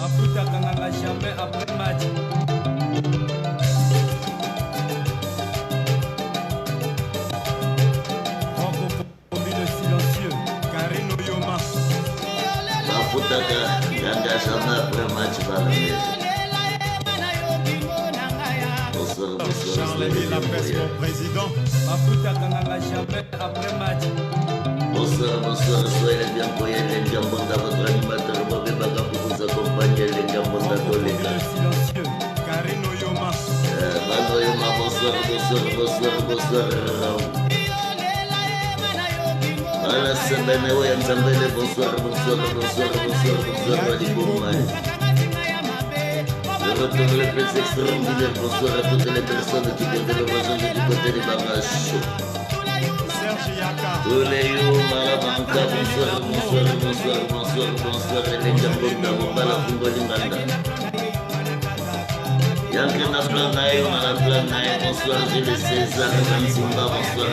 Maputa Kananga jamais après match. Le silencieux, Karino Yoma. Maputa Kananga jamais après match. Charles la presse, mon président. Maputa Kananga jamais après match. Bonsoir, soyez les bien voyés, les Gambonda, votre animateur, Bobé Baga, pour vous accompagner, les Gambonda Toleka. Le silencieux, Karino Yoma. Mano Yoma, bonsoir. À la semaine, oui, Nsambele, bonsoir, Ali Boumai. Je retrouve le plus extraordinaire, bonsoir à toutes les personnes qui viennent de le rejoindre du côté des barrages. Tous les jours, Malabanka, bonsoir, les Gambonda, Bobala, Kumbolinganda. Yankana Planaï, Malaplanaï, bonsoir, Gilles César, Mansimba, bonsoir.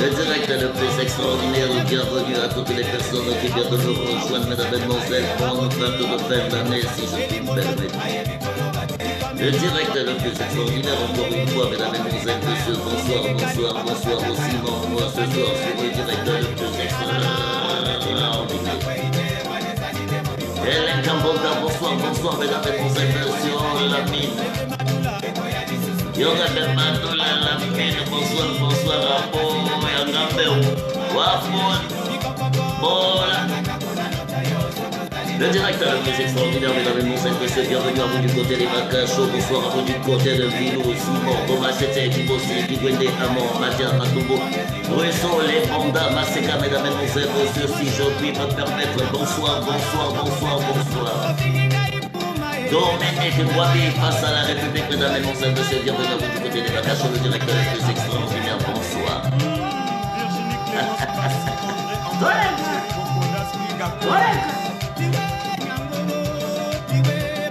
Le direct le plus extraordinaire, bienvenue à toutes les personnes qui viennent de nous rejoindre, mesdames et mesdemoiselles, pour notre fête de fin d'année, si je puis me permettre. Le direct le plus extraordinaire, encore une fois, mesdames et mesdemoiselles, messieurs, bonsoir aussi, moi ce soir, sur le direct le plus extraordinaire. Hélène Gambonda, bonsoir, mesdames et mesdemoiselles, sur la mine. Yoga de Mandoula, la mine, bonsoir, Apo, Yangambeu, Wafon, Bola. Le directeur le plus extraordinaire, mesdames et messieurs, bienvenue à vous du côté des Bacachos, bonsoir à vous du côté de Vilou, Simon, Thomas, Tete, Kibossi, Kigwende, Amon, Matia, Matumbo, Russo, les Honda, Maseka, mesdames et messieurs, si je puis me permettre, bonsoir. Dominique Mwabi face à la République, mesdames et messieurs, bienvenue à vous du côté des Bacachos, le directeur le plus extraordinaire, bonsoir.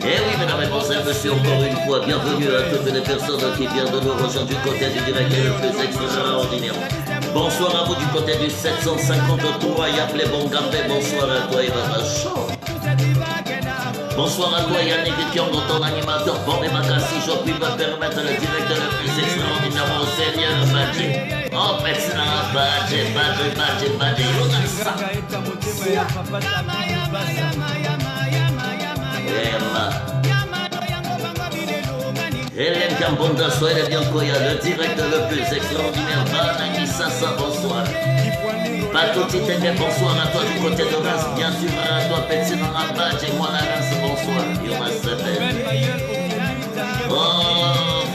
Et oui, mesdames et messieurs, encore une fois, bienvenue à toutes les personnes qui viennent de nous rejoindre du côté du direct le plus extraordinaire. Bonsoir à vous du côté du 753, Yaplé Bongambé, bonsoir à toi, Eva Chaud. Bonsoir à toi Yannick Kiongo, ton animateur, bon et si je puis me permettre le directeur le plus extraordinaire, mon Seigneur Badji. Oh, maintenant, Badji, Hélène Gambonda, soyez bien Koya, le directeur le plus extraordinaire, Banani Sassa, bonsoir. Patoti Tenge, bonsoir à toi du côté de Reims, bien sûr à toi Petsina Badji, et moi la Reims, bonsoir. Yoma Sabel. Oh,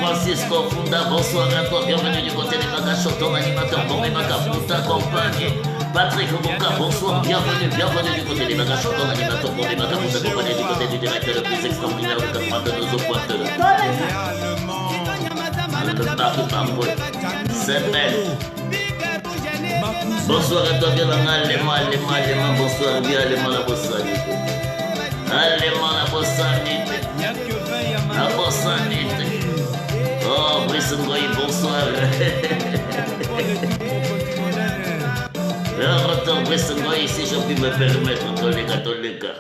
Francisco Funda, bonsoir à toi, bienvenue du côté des Bagachos, ton animateur, Bombé Maca, pour t'accompagner. Patrick Oboka, bonsoir, bienvenue du côté des Bagachos, ton animateur, Bombé Maca, pour t'accompagner du côté du directeur le plus extraordinaire de 92 au point de le Barou, c'est belle. Bonsoir à toi, bien allemand, bonsoir, bien allemand la bossanité. La bossanité. Oh, Brice Ngoï, bonsoir. Le retour Brice Ngoï, si je puis me permettre, Toleka.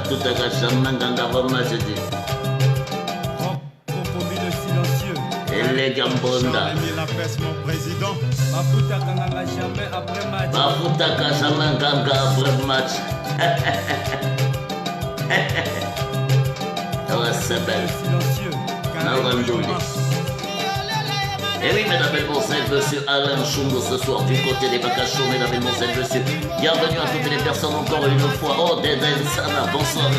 Tout à Gachamanganga, je dis. Et les Gambonda. La presse, mon président. Maputa Kananga jamais après match. Maputa Kananga après match. C'est belle. Et oui, mesdames et messieurs, Alain Chungo ce soir du côté des Bacachos, mesdames et messieurs. Bienvenue à toutes les personnes encore une fois. Oh, Deden Sana, bonsoir.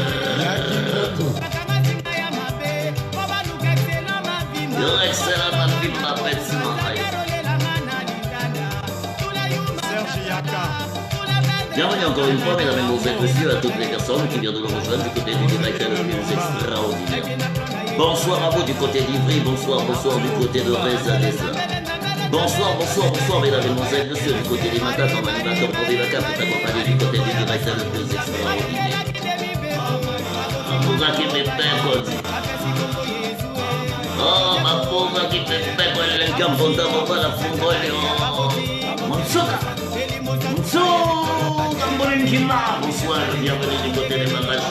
Your excellent ma vie, ma bête, bienvenue encore une fois, mesdames et messieurs, à toutes les personnes qui viennent de nous rejoindre du côté du direct le plus extraordinaire. Bonsoir à vous du côté d'Ivry, bonsoir du côté de Rezadesa. Bonsoir, mesdames et messieurs, du côté des Matas, en animateur pour des vacances, pour t'accompagner du côté du direct le plus extraordinaire. Pour qui mes pères, Oh, ma pauvre qui fait perdre le campo d'abord la fungolio. Monsuka. Monsuka. Mbolinjima. Bonsoir, bienvenue du côté des bagages.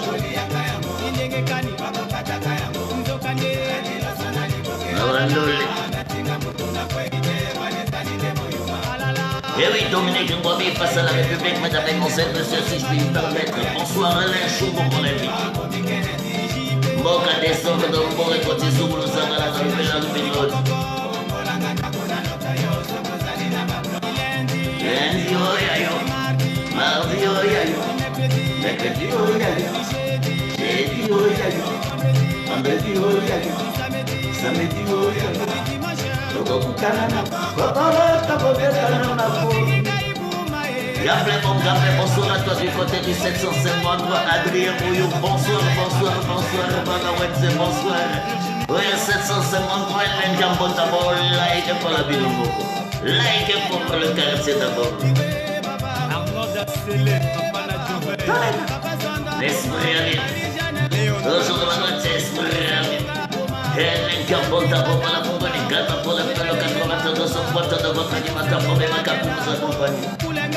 Abandole. Et oui, Dominique Ngwabi face à la République, mesdames et messieurs, si je puis me permettre. Bonsoir Alain Choubo, mon ami. Mboka descendre dans le bord et côté sous le Sagala dans le Bélan de Pilote. Lundi, oh yayo. Mardi, oh yayo. Mercredi, oh yayo. Jeudi, oh yayo. Vendredi, oh yayo. Samedi, oh yayo. Bonsoir à toi du côté du 753, Adrien Bouillou, bonsoir, bonsoir. Oui, 753, l'Engambon d'abord, like pour la Bilongo, like pour le quartier d'abord. L'esprit Ali, aujourd'hui l'esprit Ali. Helen Carbonta pour la compagnie, Gata pour le 92 pointe de votre animateur pour les macaques pour nous accompagner.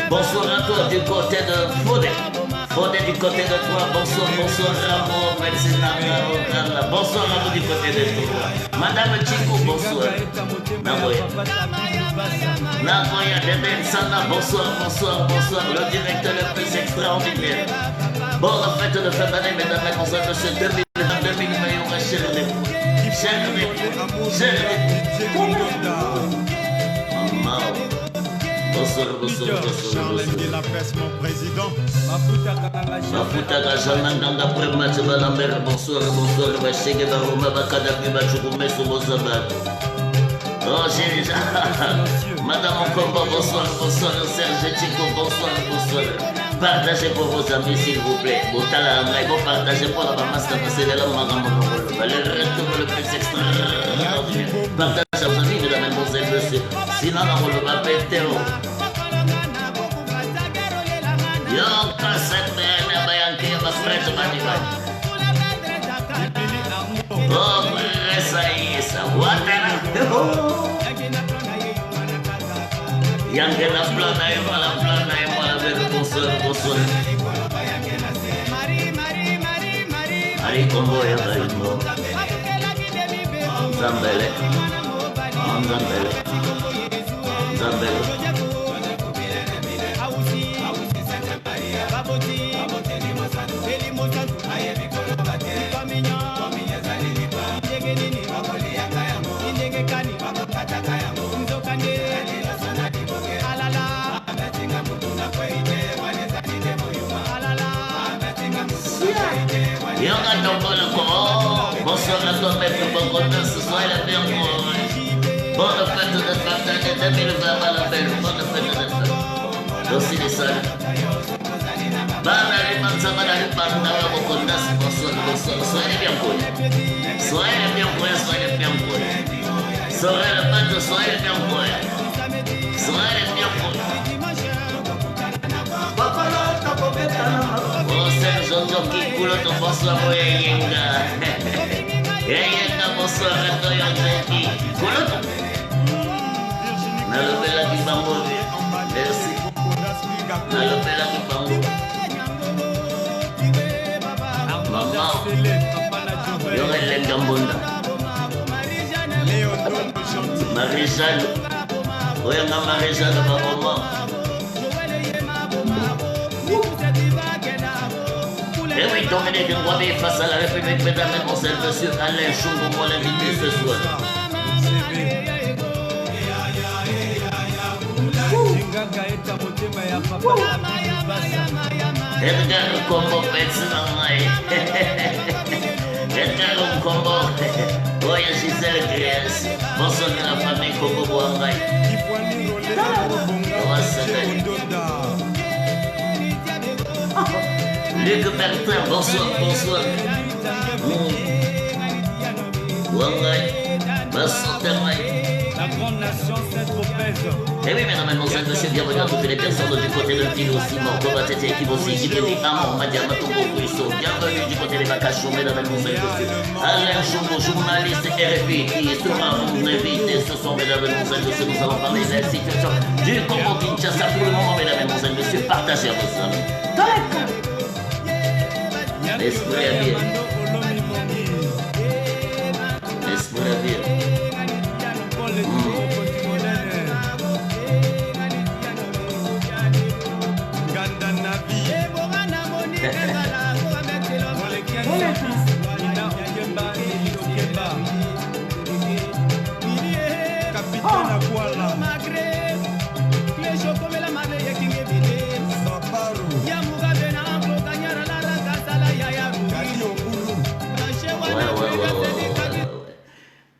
Bonsoir à toi du côté de Fodé. Fodé du côté de toi. Bonsoir Ramon, merci Nanga. Bonsoir à vous du côté de toi. Madame Chico, bonsoir. Nagoya Deben Sana, bonsoir. Le directeur le plus extraordinaire. Bonne fête de fin d'année, mesdames et messieurs, monsieur 2022, Bonsoir. La presse, mon président. Mafuta Gajananga Prema Lambert, bonsoir. Bachege Baroma Bakadabi Bachukume Subozabat. Oh, j'ai Madame Okomba, bonsoir. Serge Chico, bonsoir. Partagez pour vos amis, s'il vous plaît. Partagez pour la maman, c'est la maman. Le retour le plus extraordinaire. Partagez aux amis, mesdames et messieurs. Sinon, on ne va pas péter. Yoka Sepene Bayanki, ma frère Maniman. Oh, Ressaïsa, Watana. Yangena Plana, bonsoir. Ari Combo et Raimo. Zambele. Yoga Tombolo, bonsoir à toi, maître Bogotin, ce soir la bienvenue. Bonne fête de fin d'année 2020 à la belle, bonne fête de fin. Aussi les salles. Banali Manzamana, Bandara Bogotas, bonsoir. Soyez bien cool. Soyez bien cool. Soyez la fête, soyez bien cool. Oh, c'est Jojo qui coule ton bonsoir, Yenga. Yenga, bonsoir à toi, Yenga. Coule. Nalobela qui bambo. Merci. Nalobela qui bambo. Maman. Yorel Gambonda. Maréchal. Oyanga Maréchal, maman. Et oui, Dominique Ngwabi face à la République, mesdames et messieurs, monsieur Alain Choubo pour l'inviter ce soir. Edgar Combo Petsinamai. Edgar Combo. Oya Gisèle Gries. Bonsoir à la famille Combo Boangay. Luc Bertrand, bonsoir. Wangay, Basso Termay. La grande nation Saint-Tropez. Et oui, mesdames, mademoiselles, monsieur, bienvenue à toutes les personnes du côté de Tino, Simon, Kobatete, Kibosi, Kibiri, Amon, Madiama, Togo, Russo. Bienvenue du côté des vacations, mesdames, mademoiselles, monsieur. Alain Choumo, journaliste RFI, qui sera mon invité ce soir, mesdames, mademoiselles, monsieur. Nous allons parler de la situation du Congo Kinshasa pour le moment, mesdames, mademoiselles, monsieur. Partagez à vos amis. Laisse-moi la vie. Laisse-moi la vie.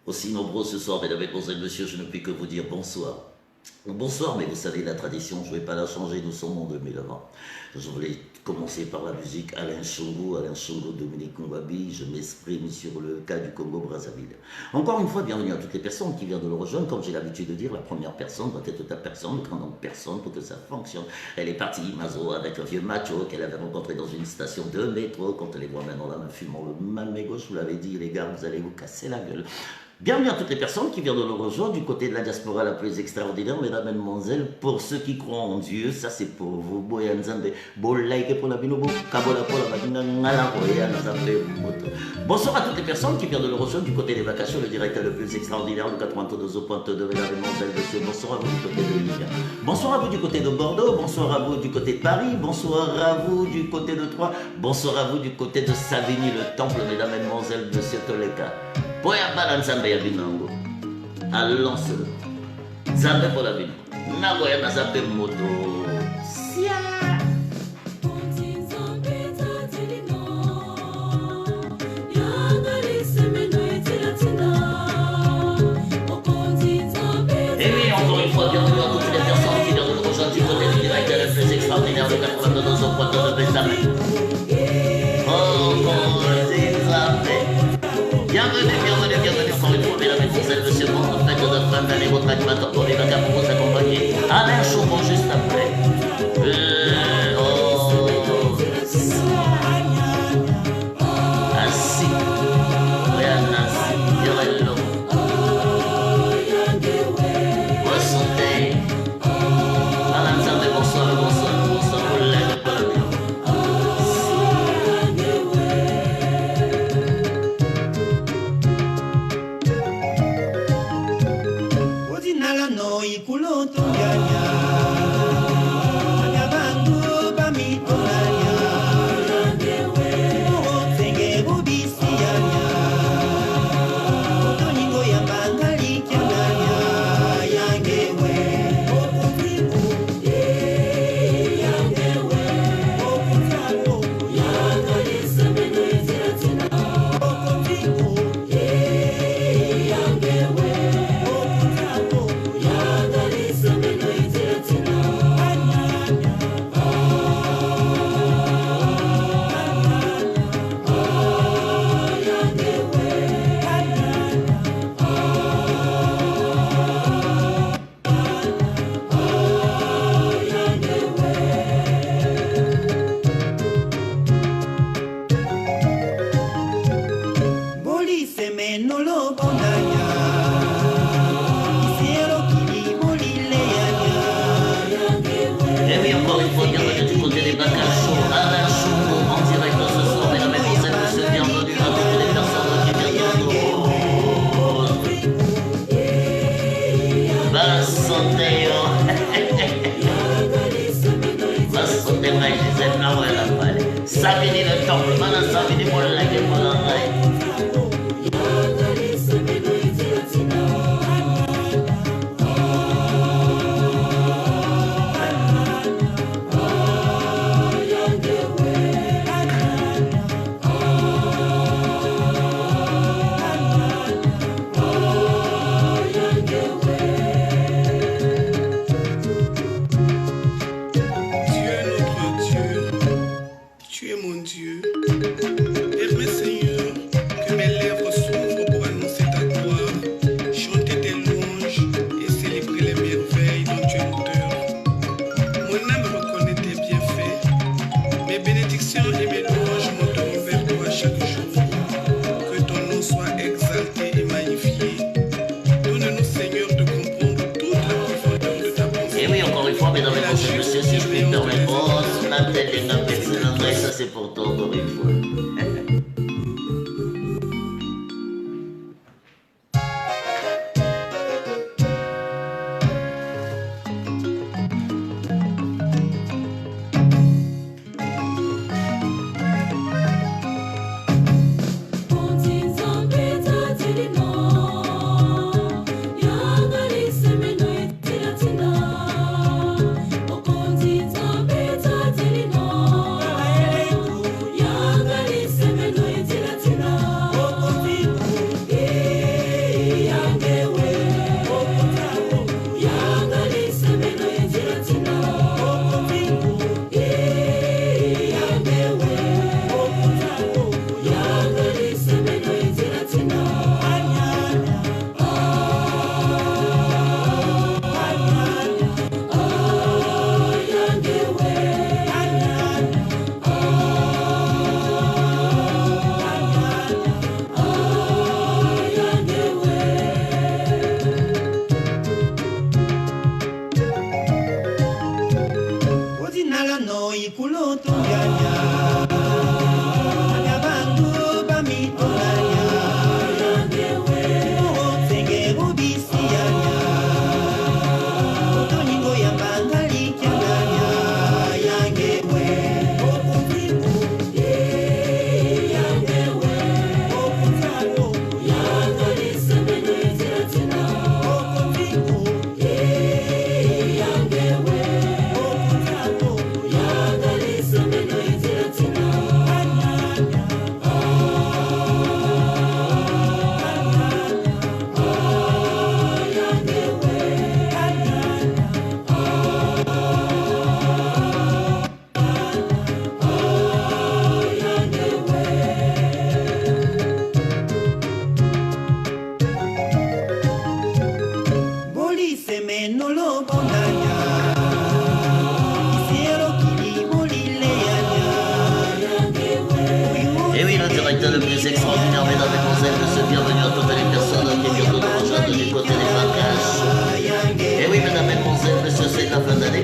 Aussi nombreux ce soir, mesdames et messieurs, je ne puis que vous dire bonsoir. Bonsoir, mais vous savez, la tradition, je ne vais pas la changer, nous sommes en 2020. Je voulais commencer par la musique Alain Chongo, Dominique Ngwabi. Je m'exprime sur le cas du Congo-Brazzaville. Encore une fois, bienvenue à toutes les personnes qui viennent de le rejoindre. Comme j'ai l'habitude de dire, la première personne doit être ta personne, le grand nombre de personnes pour que ça fonctionne. Elle est partie, Mazo, avec un vieux macho qu'elle avait rencontré dans une station de métro. Quand elle les voit maintenant là, me fumant le malmé gauche, vous l'avez dit, les gars, vous allez vous casser la gueule. Bienvenue à toutes les personnes qui viennent de nous rejoindre du côté de la diaspora la plus extraordinaire, mesdames et mademoiselles. Pour ceux qui croient en Dieu, ça c'est pour vous. Bonsoir à toutes les personnes qui viennent de nous rejoindre du côté des vacations, le direct le plus extraordinaire, le 92.2, mesdames et mademoiselles, monsieur. Bonsoir à vous du côté de Lille. Bonsoir à vous du côté de Bordeaux, bonsoir à vous du côté de Paris, bonsoir à vous du côté de Troyes, bonsoir à vous du côté de Savigny, le temple, mesdames et mademoiselles, monsieur Toleka. Poya bala nzambe ya binango alonso nzambe pola bino nagoya nazape moto sia et oui, encore une fois, bienvenue à toutes les personnes qui viennent de nous rejoindre du côté du direct le plus extraordinaire de 92 au point de Benjamin. Oh, bienvenue encore une fois, mesdames et messieurs, monsieur, votre fête de fin d'année, votre animateur pour les vacances pour vous accompagner. Alain Choumo juste après. Assis. Rihanna, Yorello. Ressentez. Alain Zambé, bonsoir, pour l'aide, pour la vie. Savini le temple, mana Savini pour la gueule, pour la Dieu, Père, Seigneur, mesdames et messieurs, si je puis me permettre. Oh, la tête est un excellent, et ça c'est pour toi encore une fois.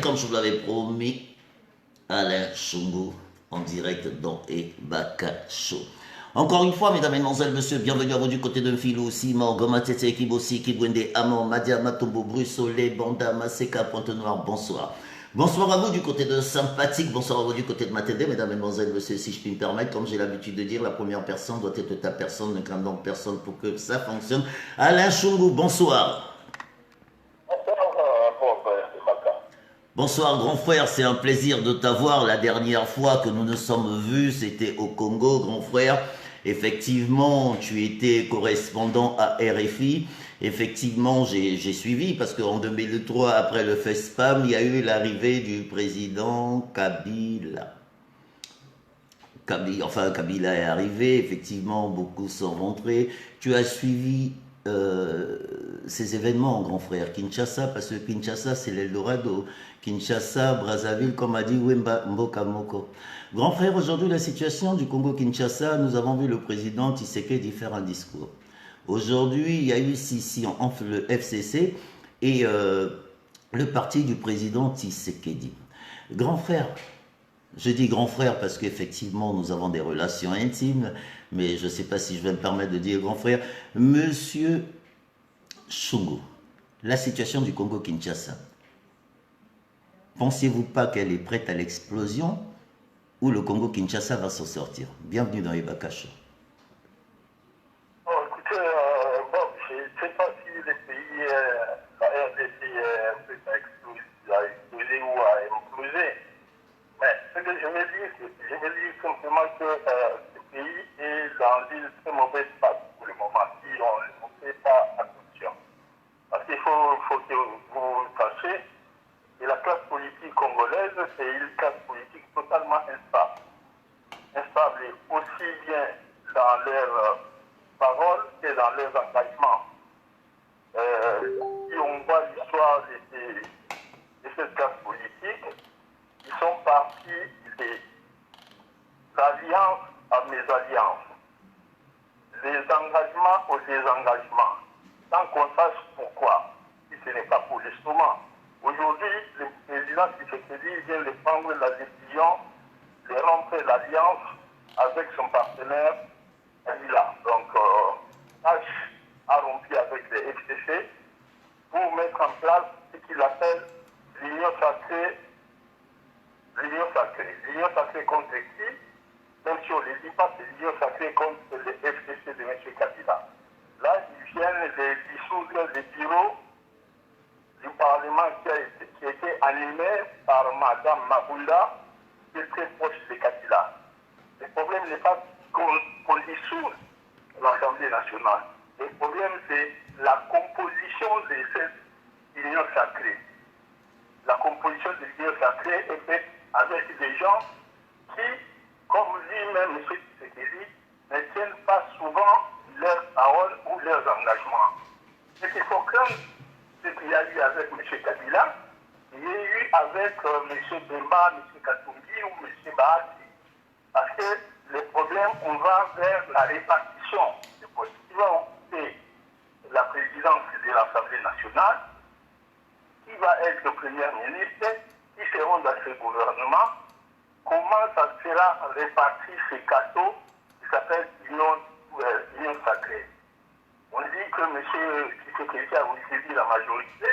Comme je vous l'avais promis, Alain Shungu en direct dans Ebaka Show. Encore une fois, mesdames, mesdemoiselles, messieurs, bienvenue à vous du côté d'un filo aussi, Goma Tete, Kibosi, Kibwende, Amon, Madia, Matombo, Brussolé, Banda, Maseka, Pointe-Noire, bonsoir. Bonsoir à vous du côté de Sympathique, bonsoir à vous du côté de Matende, mesdames, mesdemoiselles, messieurs, si je puis me permettre, comme j'ai l'habitude de dire, la première personne doit être ta personne, ne crains donc personne pour que ça fonctionne. Alain Shungu, bonsoir. Bonsoir grand frère, c'est un plaisir de t'avoir. La dernière fois que nous nous sommes vus, c'était au Congo, grand frère. Effectivement, tu étais correspondant à RFI. Effectivement, j'ai suivi parce qu'en 2003, après le FESPAM, il y a eu l'arrivée du président Kabila. Kabila est arrivé, effectivement, beaucoup sont rentrés. Tu as suivi ces événements, grand frère, Kinshasa, parce que Kinshasa, c'est l'Eldorado. Kinshasa, Brazzaville, comme a dit Wemba Mbokamoko. Grand frère, aujourd'hui, la situation du Congo-Kinshasa, nous avons vu le président Tshisekedi faire un discours. Aujourd'hui, il y a eu scission entre le FCC et le parti du président Tshisekedi. Grand frère, je dis grand frère parce qu'effectivement, nous avons des relations intimes, mais je ne sais pas si je vais me permettre de dire grand frère. Monsieur Shungu, la situation du Congo-Kinshasa, pensez-vous pas qu'elle est prête à l'explosion ou le Congo-Kinshasa va s'en sortir? Bienvenue dans Ebaka Show. Bon, écoutez, je ne sais pas si le pays, la RDC est prête à exploser ou à imploser. Mais ce que je veux dire simplement que ce pays est dans une très mauvaise phase pour le moment, si on ne fait pas attention. Parce qu'il faut que vous sachiez que la classe politique congolaise, c'est une classe politique totalement instable. Instable aussi bien dans leurs paroles que dans leurs engagements. Si on voit l'histoire de cette classe politique, ils sont partis des alliances à mésalliances, des engagements aux désengagements, sans qu'on sache pourquoi, si ce n'est pas pour l'instrument. Aujourd'hui, le président président Tshisekedi vient de prendre la décision de rompre l'alliance avec son partenaire Kabila. Donc, H a rompu avec les FCC pour mettre en place ce qu'il appelle l'union sacrée. L'union sacrée. L'union sacrée contre qui? Même si on ne le dit pas, c'est l'union sacrée contre les FCC de M. Kabila. Là, ils viennent de dissoudre les bureaux du Parlement qui a été animé par Mme Mabunda, qui est très proche de Kabila. Le problème n'est pas qu'on dissout l'Assemblée nationale. Le problème, c'est la composition de cette union sacrée. La composition de l'union sacrée est faite avec des gens qui, comme lui-même, M. Tshisekedi, ne tiennent pas souvent leurs paroles ou leurs engagements. Ce qu'il faut craindre, ce qu'il y a eu avec M. Kabila, il y a eu avec M. Bemba, M. Katumbi ou M. Bahati. Parce que le problème, on va vers la répartition des postes. Qui va occuper la présidence de l'Assemblée nationale, qui va être le Premier ministre, qui seront dans ce gouvernement, comment ça sera réparti ces cadeaux qui s'appellent union sacrée. On dit que M. Tshisekedi a aussi dit la majorité.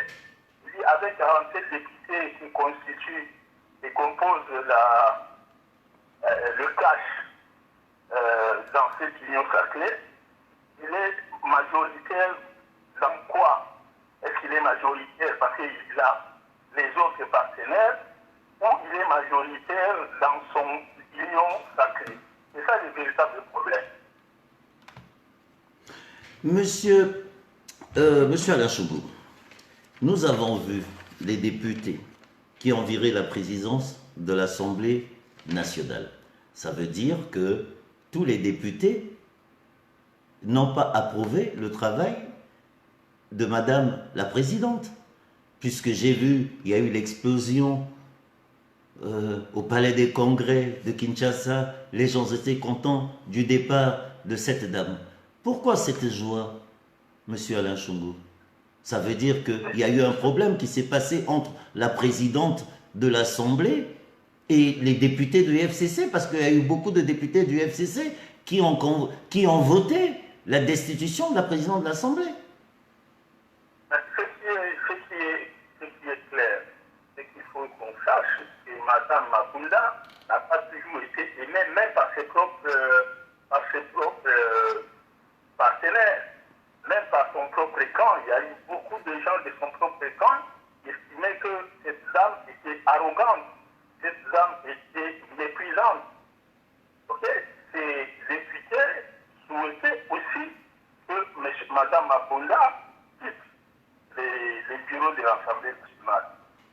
Il dit avec 47 députés qui constituent et composent le cash dans cette union sacrée, il est majoritaire dans quoi? Est-ce qu'il est majoritaire parce qu'il a les autres partenaires ou il est majoritaire dans son union sacrée? C'est ça le véritable problème. Monsieur Alain Chougou, nous avons vu les députés qui ont viré la présidence de l'Assemblée nationale. Ça veut dire que tous les députés n'ont pas approuvé le travail de Madame la Présidente, puisque j'ai vu, il y a eu l'explosion au Palais des Congrès de Kinshasa, les gens étaient contents du départ de cette dame. Pourquoi cette joie, Monsieur Alain Chougou? Ça veut dire qu'il y a eu un problème qui s'est passé entre la présidente de l'Assemblée et les députés du FCC, parce qu'il y a eu beaucoup de députés du FCC qui ont voté la destitution de la présidente de l'Assemblée. Ce qui est clair, c'est qu'il faut qu'on sache que Mme Mabunda n'a pas toujours été aimée, même par ses propres partenaires, même par son propre camp. Il y a eu beaucoup de gens de son propre camp qui estimaient que cette dame était arrogante, cette dame était méprisante. Okay? Ces députés souhaitaient aussi que Mme Mabunda quitte les bureaux de l'Assemblée nationale.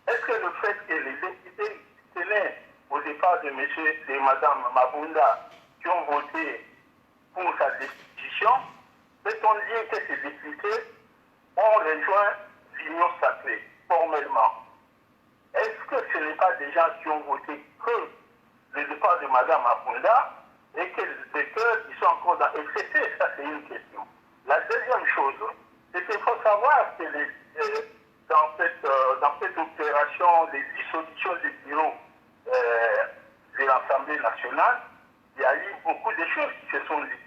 Est-ce que le fait que les députés tenaient au départ de Mme Mabunda qui ont voté pour sa destitution, peut-on dire que ces députés ont rejoint l'union sacrée, formellement? Est-ce que ce n'est pas des gens qui ont voté que le départ de Mme Mabunda et qu'ils sont encore dans FCC? Ça, c'est une question. La deuxième chose, c'est qu'il faut savoir que dans cette opération de dissolution du bureau de l'Assemblée nationale, il y a eu beaucoup de choses qui se sont dites.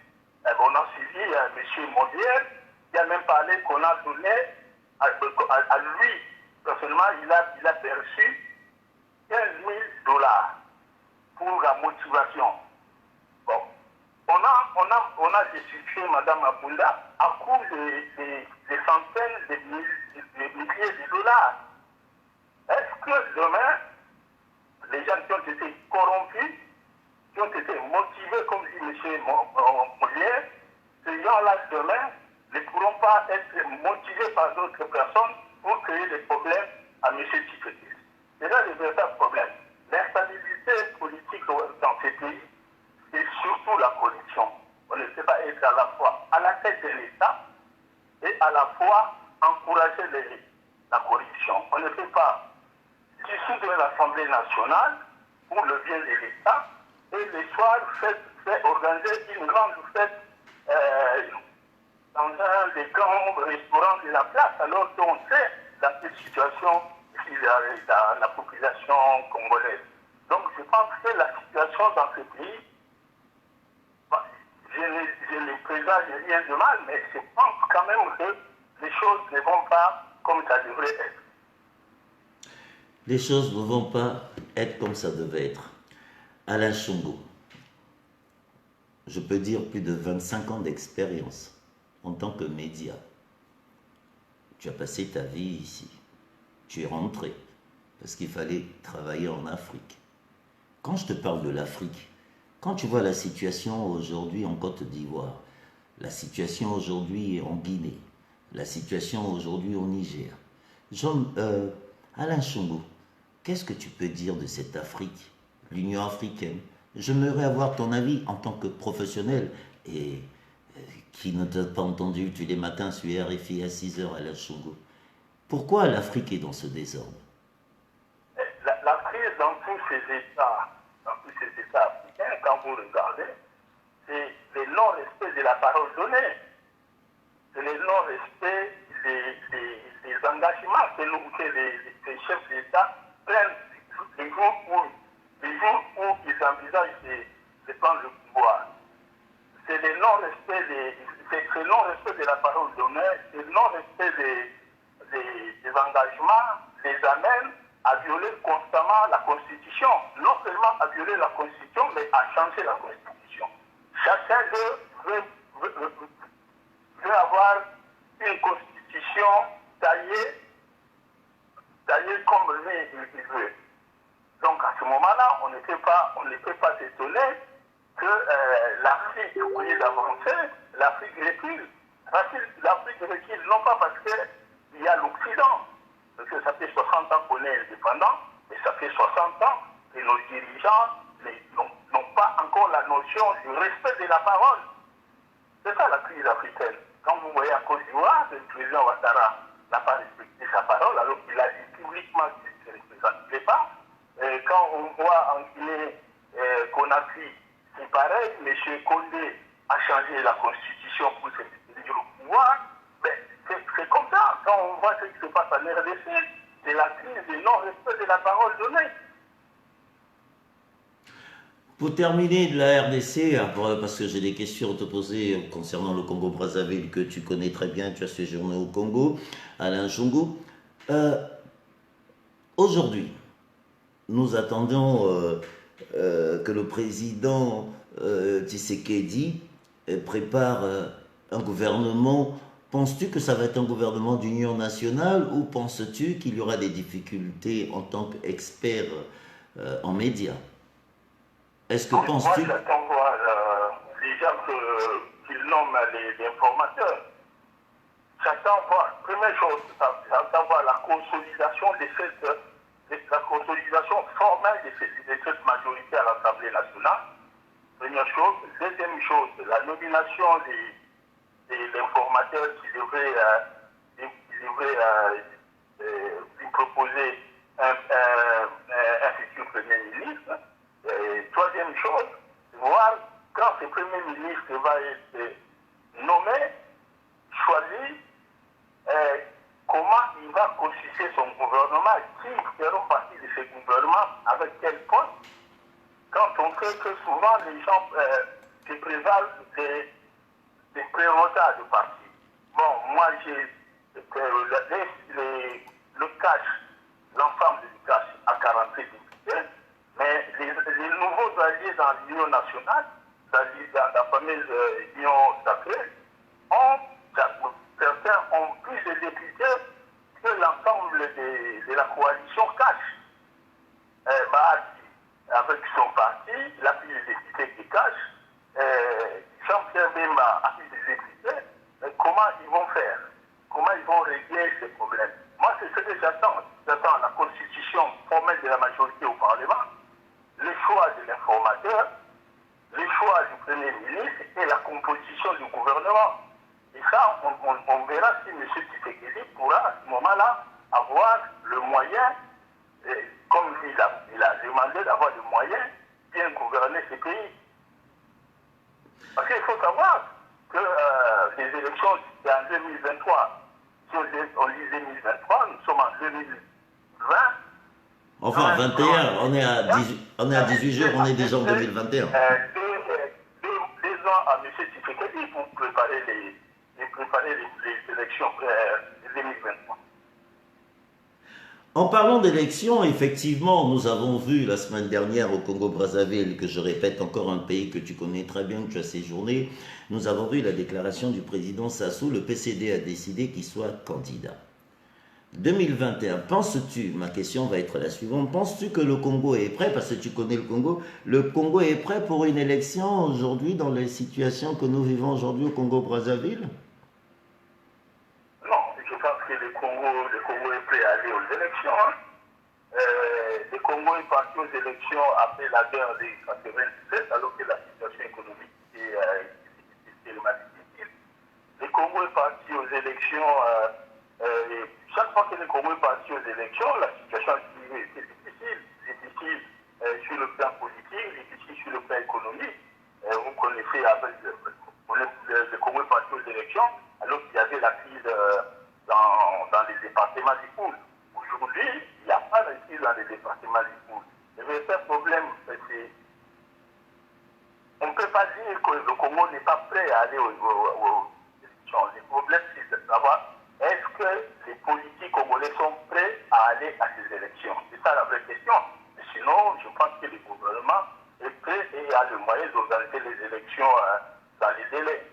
On a suivi M. Modière, qui a même parlé qu'on a donné à lui, personnellement, il a perçu 15 000 $ pour la motivation. Bon. On a destitué Mme Mabunda à coût de centaines de milliers de dollars. Est-ce que demain, les gens qui ont été corrompus, qui ont été motivés, comme dit M. Molière, ces gens-là demain ne pourront pas être motivés par d'autres personnes pour créer des problèmes à M. Tshisekedi? C'est là le véritable problème. L'instabilité politique dans ces pays, c'est surtout la corruption. On ne peut pas être à la fois à la tête de l'État et à la fois encourager la corruption. On ne peut pas dissoudre l'Assemblée nationale pour le bien de l'État et le soir organiser une grande fête dans un des grands restaurants de la place, alors qu'on sait dans quelle situation aussi la population congolaise. Donc je pense que la situation dans ce pays, je ne présage rien de mal, mais je pense quand même que les choses ne vont pas comme ça devrait être. Les choses ne vont pas être comme ça devait être. Alain Chongo, je peux dire plus de 25 ans d'expérience en tant que média. Tu as passé ta vie ici. Tu es rentré parce qu'il fallait travailler en Afrique. Quand je te parle de l'Afrique, quand tu vois la situation aujourd'hui en Côte d'Ivoire, la situation aujourd'hui en Guinée, la situation aujourd'hui au Niger, Alain Chongo, qu'est-ce que tu peux dire de cette Afrique, l'Union africaine? J'aimerais avoir ton avis en tant que professionnel et qui ne t'a pas entendu tous les matins sur RFI à 6h, Alain Chongo. Pourquoi l'Afrique est dans ce désordre? L'Afrique, dans tous ces États africains, quand vous regardez, c'est le non-respect de la parole donnée. C'est le non-respect des engagements que les chefs d'État prennent les jours où ils envisagent de prendre le pouvoir. C'est le non-respect de la parole donnée, c'est le non-respect des engagements, les amène à violer constamment la Constitution. Non seulement à violer la Constitution, mais à changer la Constitution. Chacun veut avoir une Constitution taillée comme lui il veut. Donc à ce moment-là, on ne peut pas s'étonner que l'Afrique, au lieu d'avancer, l'Afrique recule. L'Afrique recule non pas parce qu'il y a l'Occident, parce que ça fait 60 ans qu'on est indépendant, mais ça fait 60 ans que nos dirigeants n'ont pas encore la notion du respect de la parole. C'est ça la crise africaine. Quand vous voyez en Côte d'Ivoire, le président Ouattara n'a pas respecté sa parole, alors qu'il a dit publiquement qu'il ne se représentait pas. Quand on voit en Guinée Conakry, c'est pareil, M. Condé a changé la constitution pour se tenir au pouvoir. C'est comme ça. Quand on voit ce qui se passe en RDC, c'est la crise du non-respect de la parole donnée. Pour terminer de la RDC, parce que j'ai des questions à te poser concernant le Congo-Brazzaville que tu connais très bien, tu as séjourné au Congo, Alain Chongo. Aujourd'hui, nous attendons que le président Tshisekedi prépare un gouvernement. Penses-tu que ça va être un gouvernement d'union nationale ou penses-tu qu'il y aura des difficultés en tant qu'expert en médias? Est-ce que penses-tu... Moi, j'attends voir déjà qu'ils nomment les informateurs. J'attends voir, première chose, j'attends voir la consolidation la consolidation formelle de cette majorité à l'Assemblée nationale. Première chose. Deuxième chose, la nomination de l'informateur qui devrait lui proposer un futur Premier ministre. Troisième chose, voir quand ce Premier ministre va être nommé, choisi, comment il va constituer son gouvernement, qui feront partie de ce gouvernement, avec quel poste. Quand on sait que souvent les gens se prévalent des prérogatives de parti. Bon, moi j'ai le cash, l'ensemble du cash à 47 députés, mais les nouveaux alliés dans l'Union nationale, dans la fameuse Union sacrée, certains ont plus de députés que l'ensemble de la coalition cash. Avec son parti, il a plus de députés qui cachent. Jean-Pierre Bemba a plus de députés. Comment ils vont faire? Comment ils vont régler ces problèmes? Moi, c'est ce que j'attends. J'attends la constitution formelle de la majorité au Parlement, le choix de l'informateur, le choix du Premier ministre et la composition du gouvernement. Et ça, on verra si M. Tshisekedi pourra, à ce moment-là, avoir le moyen, comme il a demandé d'avoir le moyen, bien gouverner ce pays. Parce qu'il faut savoir que les élections, c'est en 2023. Si on dit 2023, nous sommes en 2020. Enfin, 21, on est à 18 jours, on est déjà en 2021. 2 ans à M. Tshisekedi pour préparer les élections 2023. En parlant d'élections, effectivement, nous avons vu la semaine dernière au Congo-Brazzaville, que je répète encore un pays que tu connais très bien, que tu as séjourné, nous avons vu la déclaration du président Sassou, le PCD a décidé qu'il soit candidat. 2021, penses-tu, ma question va être la suivante, penses-tu que le Congo est prêt, parce que tu connais le Congo est prêt pour une élection aujourd'hui dans les situations que nous vivons aujourd'hui au Congo-Brazzaville? Non, je pense que le Congo est prêt à aller aux élections. Le Congo est parti aux élections après la guerre de 1997, alors que la situation économique est tellement difficile. Le Congo est parti aux élections. Chaque fois que le Congo est parti aux élections, la situation est difficile. Difficile sur le plan politique, difficile sur le plan économique. Vous connaissez le Congo est parti aux élections, alors qu'il y avait la crise dans les départements du Poul. Aujourd'hui, il n'y a pas de crise dans les départements du Poul. Le véritable problème, c'est qu'on ne peut pas dire que le Congo n'est pas prêt à aller aux élections. Le problème, c'est de savoir est-ce que les politiques congolais sont prêts à aller à ces élections? C'est ça la vraie question. Mais sinon, je pense que le gouvernement est prêt et a le moyen d'organiser les élections dans les délais.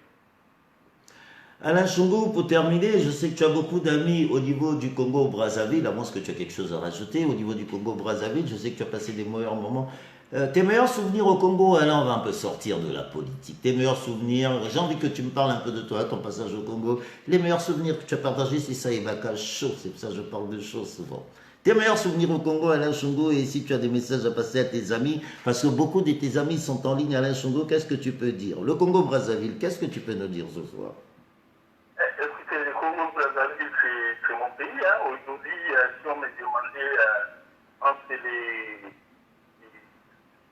Alain Chungu, pour terminer, je sais que tu as beaucoup d'amis au niveau du Congo-Brazzaville, à moins que tu aies quelque chose à rajouter. Au niveau du Congo-Brazzaville, je sais que tu as passé des meilleurs moments. Tes meilleurs souvenirs au Congo, Alain, on va un peu sortir de la politique. Tes meilleurs souvenirs, j'ai envie que tu me parles un peu de toi, ton passage au Congo. Les meilleurs souvenirs que tu as partagés, c'est ça, Ibaka chaud, c'est pour ça que je parle de choses souvent. Tes meilleurs souvenirs au Congo, Alain Chungu, et si tu as des messages à passer à tes amis, parce que beaucoup de tes amis sont en ligne, Alain Chungu, qu'est-ce que tu peux dire? Le Congo-Brazzaville, qu'est-ce que tu peux nous dire ce soir? Écoutez, le Congo-Brazzaville, c'est mon pays. Aujourd'hui, si on me demandait entre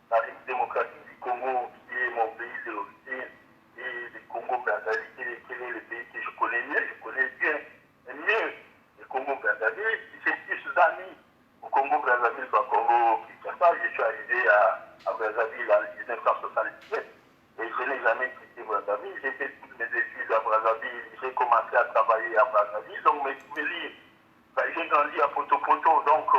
la République démocratique du Congo, qui est mon pays de l'origine, et le Congo-Brazzaville, quel est le pays que je connais mieux? Je connais bien mieux le Congo-Brazzaville. J'ai plus d'amis au Congo-Brazzaville qu'au Congo-Kinshasa. Je suis arrivé à Brazzaville en 1977 et je n'ai jamais quitté Brazzaville. J'ai fait toutes mes études à Brazzaville. J'ai commencé à travailler à Brazzaville. Donc mes souvenirs, j'ai grandi à Poto-Poto. Donc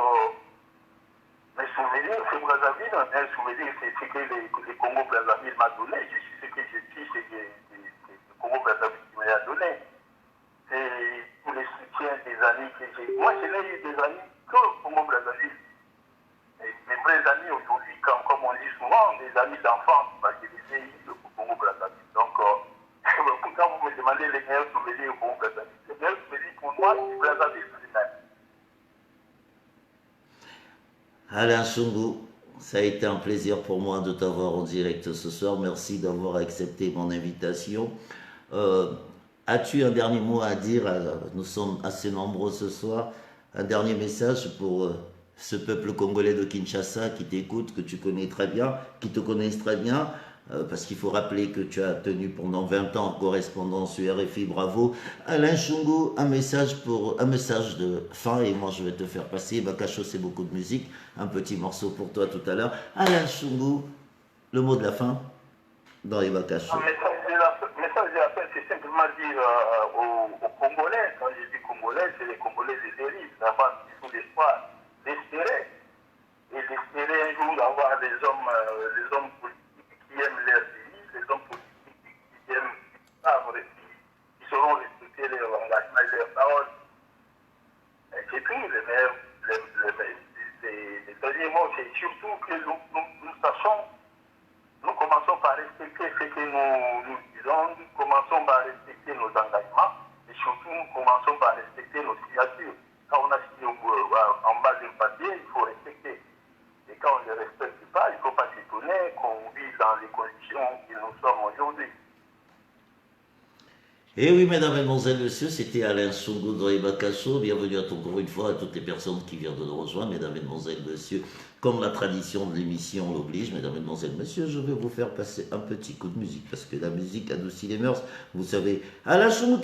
mes souvenirs, c'est Brazzaville. Un souvenir, c'est ce que le Congo-Brazzaville m'a donné. Je suis ce que je suis, c'est que le Congo-Brazzaville qui m'a donné. C'est tous les soutiens des amis que j'ai. Moi, je n'ai eu des amis qu'au Congo-Brazzaville. Mes vrais amis aujourd'hui, comme on dit souvent, des amis d'enfance, je les ai eu au Congo-Brazzaville. Donc, quand vous me demandez les meilleurs souvenirs au Congo-Brazzaville, les meilleurs souvenirs pour moi, c'est Brazzaville. Alain Chungu, ça a été un plaisir pour moi de t'avoir en direct ce soir. Merci d'avoir accepté mon invitation. As-tu un dernier mot à dire? Nous sommes assez nombreux ce soir. Un dernier message pour ce peuple congolais de Kinshasa qui t'écoute, que tu connais très bien, qui te connaissent très bien. Parce qu'il faut rappeler que tu as tenu pendant 20 ans en correspondance sur RFI, bravo. Alain Chungu, un message de fin, et moi je vais te faire passer. Bakacho, c'est beaucoup de musique, un petit morceau pour toi tout à l'heure. Alain Chungu, le mot de la fin dans les Bakacho. Le message de la fin, c'est simplement dire aux Congolais, quand je dis Congolais, c'est les Congolais des élites, d'avoir tout l'espoir, d'espérer, et d'espérer un jour d'avoir des hommes politiques qui aiment leur pays, les hommes politiques qui aiment, qui sauront respecter leur engagement et leurs paroles. C'est tout. Les derniers mots, c'est surtout que nous sachons, nous commençons par respecter ce que nous disons, nous commençons par respecter nos engagements et surtout nous commençons par respecter nos signatures. Quand on a signé en bas d'un papier, il faut respecter. Et quand on ne le respecte pas, il ne faut pas s'étonner qu'on vit dans les conditions que nous sommes aujourd'hui. Et oui, mesdames, mesdemoiselles, messieurs, c'était Alain Chungu dans Bakacho. Bienvenue encore une fois à toutes les personnes qui viennent de nous rejoindre, mesdames, mesdemoiselles, messieurs. Comme la tradition de l'émission l'oblige, mesdames, mesdemoiselles, messieurs, je vais vous faire passer un petit coup de musique, parce que la musique adoucit les mœurs, vous savez. Alain Chungu,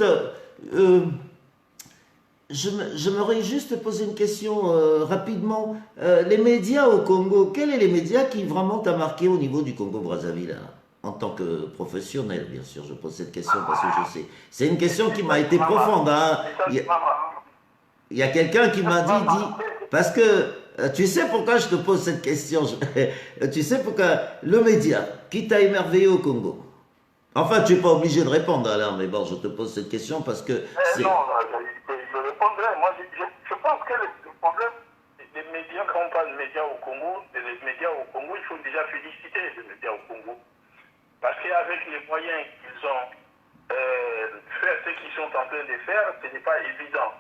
j'aimerais juste poser une question rapidement. Les médias au Congo, quels sont les médias qui vraiment t'ont marqué au niveau du Congo-Brazzaville, hein? En tant que professionnel, bien sûr, je pose cette question parce que je sais. C'est une question qui m'a été profonde. Hein. Il y a quelqu'un qui m'a dit, parce que tu sais pourquoi je te pose cette question. Tu sais pourquoi le média qui t'a émerveillé au Congo. Enfin, tu n'es pas obligé de répondre, Alain, mais bon, je te pose cette question parce que... non, je répondrai. Moi, je pense que le problème des médias, quand on parle de médias au Congo, les médias au Congo, il faut déjà féliciter les médias au Congo. Parce qu'avec les moyens qu'ils ont, faire ce qu'ils sont en train de faire, ce n'est pas évident.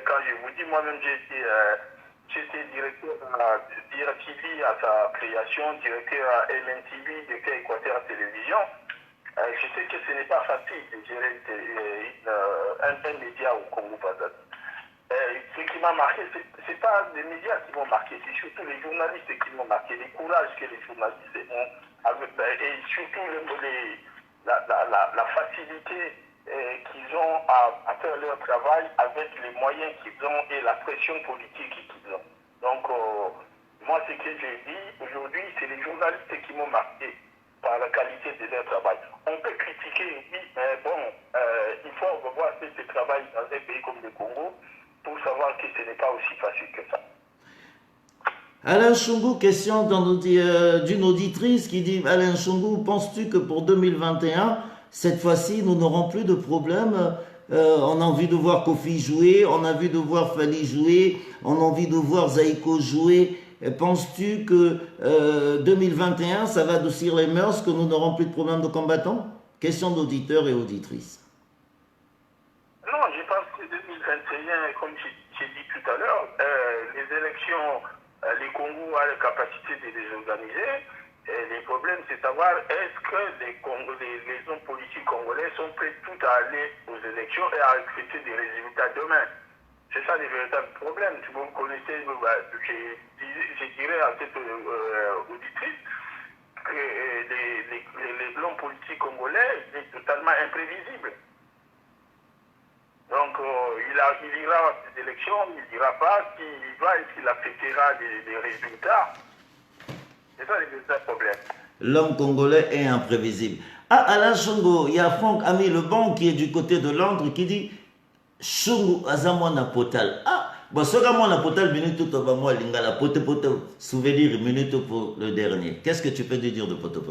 Quand je vous dis, moi-même, j'étais directeur à DirecTV à sa création, directeur à MNTV, directeur Équateur Télévision. Je sais que ce n'est pas facile de gérer un média au Congo-Brazzaville. Ce qui m'a marqué, ce n'est pas les médias qui m'ont marqué, c'est surtout les journalistes qui m'ont marqué, le courage que les journalistes ont, et surtout la facilité qu'ils ont à faire leur travail avec les moyens qu'ils ont et la pression politique qu'ils ont. Donc, moi, ce que je dis aujourd'hui, c'est les journalistes qui m'ont marqué par la qualité de leur travail. On peut critiquer, oui, mais bon, il faut revoir ce travail dans un pays comme le Congo pour savoir que ce n'est pas aussi facile que ça. Alain Chungou, question d'une auditrice qui dit, Alain Chungou, penses-tu que pour 2021, cette fois-ci, nous n'aurons plus de problèmes? On a envie de voir Kofi jouer, on a envie de voir Fali jouer, on a envie de voir Zaïko jouer. Penses-tu que 2021, ça va adoucir les mœurs, que nous n'aurons plus de problèmes de combattants? Question d'auditeurs et auditrices. Non, je pense que 2021, comme j'ai dit tout à l'heure, les élections, les Congo a la capacité de les organiser. Et le problème, c'est savoir est-ce que les hommes politiques congolais sont prêts tout à aller aux élections et à accepter des résultats demain. C'est ça le véritable problème. Si vous me connaissez, je dirais à cette auditrice que l'homme politique congolais est totalement imprévisible. Donc, il ira à ces élections, il ne dira pas s'il va et s'il acceptera les résultats. C'est ça le véritable problème. L'homme congolais est imprévisible. Ah, Alain Chungu, il y a Franck Ami Lebon qui est du côté de Londres qui dit Chungu azamwana potal. Ah, bon, ce gars mwana potal minute to ba moi lingala pote souvenir minute pour le dernier. Qu'est-ce que tu peux dire de poto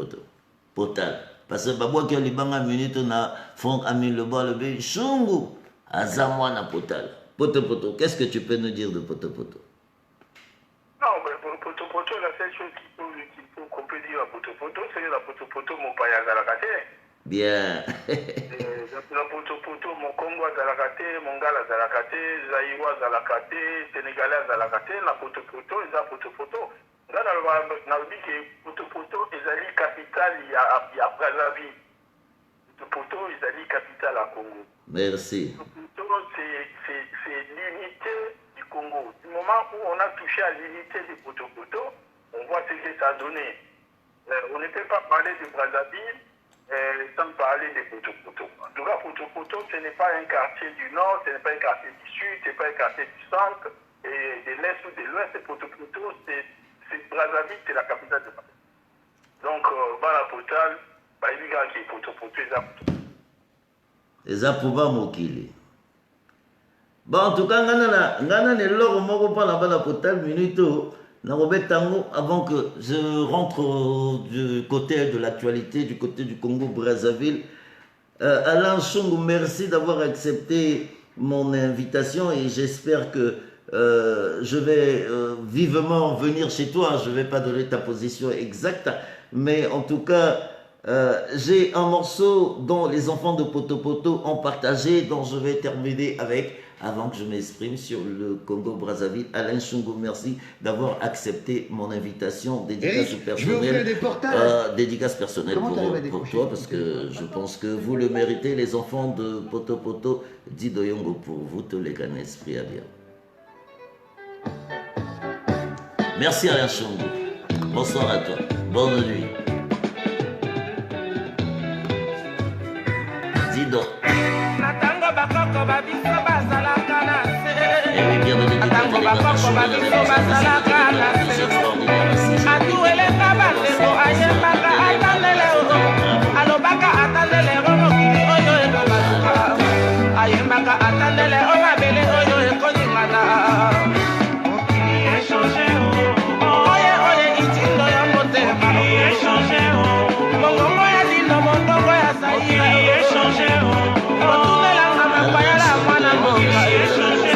potal? Parce que babwa qui a libanga minute na Franck Ami Lebon le bé Chungu azamwana potal. Poto, qu'est-ce que tu peux nous dire de poto? Non, mais pour poto, la seule chose qu'on peut dire à poto, c'est la poto mon paya zalakate. Bien. La poto mon Congo zalakate, mon gala zalakate, Zaïwa zalakate, Sénégalais zalakate, la poto, ils ont poto. Là, on a dit que poto, ils ont capitale, il y a Brazzaville. Poto, ils ont capitale à Congo. Merci. Poto, c'est l'unité du Congo. Du moment où on a touché à l'unité du poto, on voit ce que ça a donné. On ne peut pas parler de Brazzaville sans parler de poto. En tout cas, poto, ce n'est pas un quartier du nord, ce n'est pas un quartier du sud, ce n'est pas un quartier du centre, et de l'est ou de l'ouest. Poto, c'est Brazzaville, c'est la capitale de Brazzaville. Donc, Bala Potal, il y a qui poto, Ezapouba Mokili. Bon, en tout cas, ngana ne loro moko pa la bala potal minuto na tango avant que je rentre du côté de l'actualité, du côté du Congo-Brazzaville. Alain Chungu, merci d'avoir accepté mon invitation et j'espère que je vais vivement venir chez toi. Je ne vais pas donner ta position exacte, mais en tout cas, j'ai un morceau dont les enfants de Poto ont partagé, dont je vais terminer avec, avant que je m'exprime sur le Congo-Brazzaville. Alain Chungu, merci d'avoir accepté mon invitation. Dédicace personnelle, dédicace personnelle pour toi, parce que je pense que vous le méritez, les enfants de Poto, Didoyongo pour vous, tous les grands esprits à bien. Merci Alain Chungu. Bonsoir à toi. Bonne nuit. Dido. Natango bakoko babiso bazalaka na bakoko babiso basalaka na se atueleka bandeko ayembaka atandele alobaka atandele mokili oyo ekobasuka ayembaka atandele o mabele oyo ekoningana mokili echange oye oye itindo ya motema echange mongongo ya dino mongongo ya saire echange otunelanga makwayala mwana mboka echange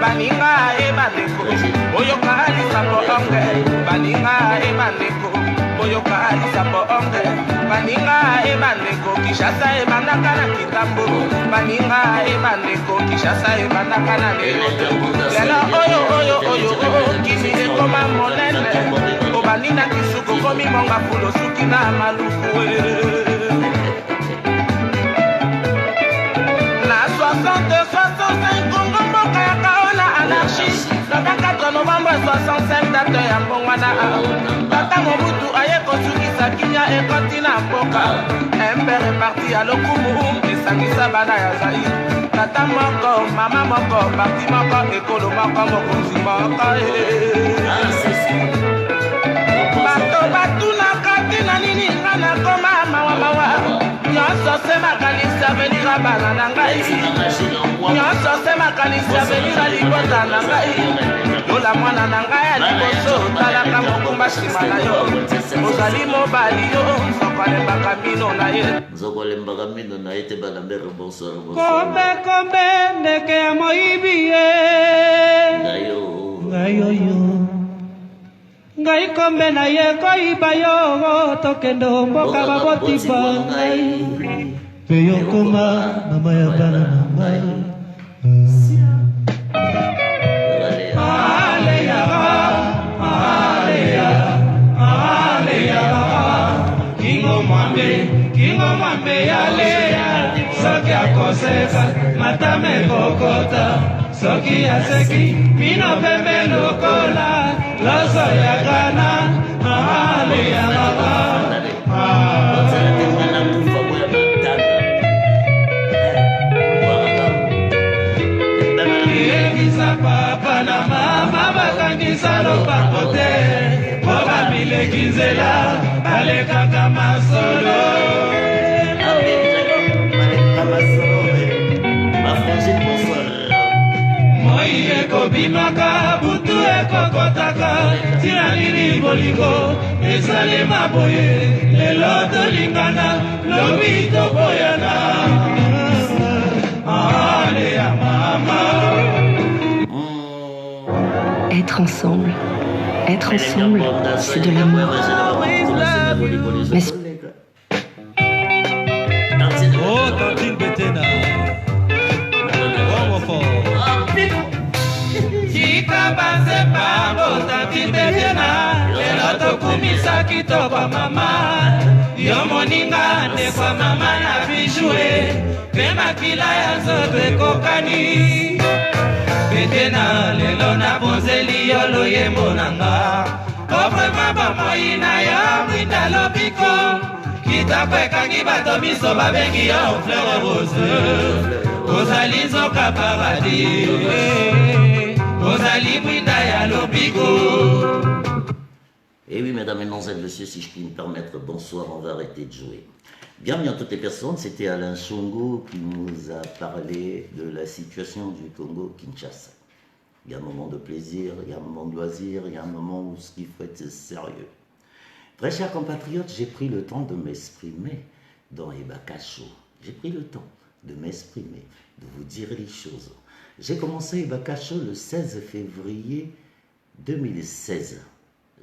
baninga ebandeko boyoka alisapo onge baninga ebandeko boyoka alisapo onge baninga ebandeko kishasa ebandaka na kitambo baninga ebandeko kishasa ebandaka na lelo oyo kini ekoma monene obanina kisuko komi monga pulo suki na maluku na 60-65 Congo mboka ya kaona anarchie le 24 novembre 65 date ya mbongwana tata Mobutu aye kosukisa kinya ekoti na mboka ember eparti ya lokumu esangisa bana ya Zaire tata moko mama moko parti moko ekolo moko mokonzi moko bato batunaka tina nini nga nakoma mawa nyonso se makanisi avenira bana na ngai nyonso se makanisi avenira libota na ngai lola mwana na ngai ya liboso otalaka mokumba nsima na yo ozali mobali yo nzokolembaka mino na ye nzokolembaka mino na ye te balambere bonsoir kombe ndeke ya moyibi ye ngai oyo ngai kombe na ye koyiba yo tokende mboka babotipa ngai pe yokoma mama ya bana na ngai kingo mwambe yaleya soki akoseka matame kokota soki aseki mino pembe lokola loso ya kana aleya baba ekisa papa na mama bakangisa lopango te po bamileki nzela balekaka masolo moi ekobimaka butu ekokotaka tina nini bolingo ezali maboye lelo tolingana lobi toboyana ale ya mama. Être ensemble, c'est de l'amour. Mais oh, Tantine Betena. Tika banzemba Tantine Betena. Lelo tokumisa kitoko mama. Yo moninga nde kwa mama na bijoué. Pema kila ya nzoto ekokani. Betena lelo na bonzeli yolo yembo nanga. Ovrema bomoi na yo mwinda lobiko. Kitako ekangi bato miso babengi yo fleur rose. Ozali nzoka paradis. Ozali mwinda ya lobiko. Et oui, mesdames, mesdemoiselles, messieurs, si je puis me permettre, bonsoir, on va arrêter de jouer. Bienvenue à toutes les personnes, c'était Alain Chongo qui nous a parlé de la situation du Congo-Kinshasa. Il y a un moment de plaisir, il y a un moment de loisir, il y a un moment où il faut être sérieux. Très chers compatriotes, j'ai pris le temps de m'exprimer dans Ebakacho. J'ai pris le temps de m'exprimer, de vous dire les choses. J'ai commencé Ebakacho le 16 février 2016.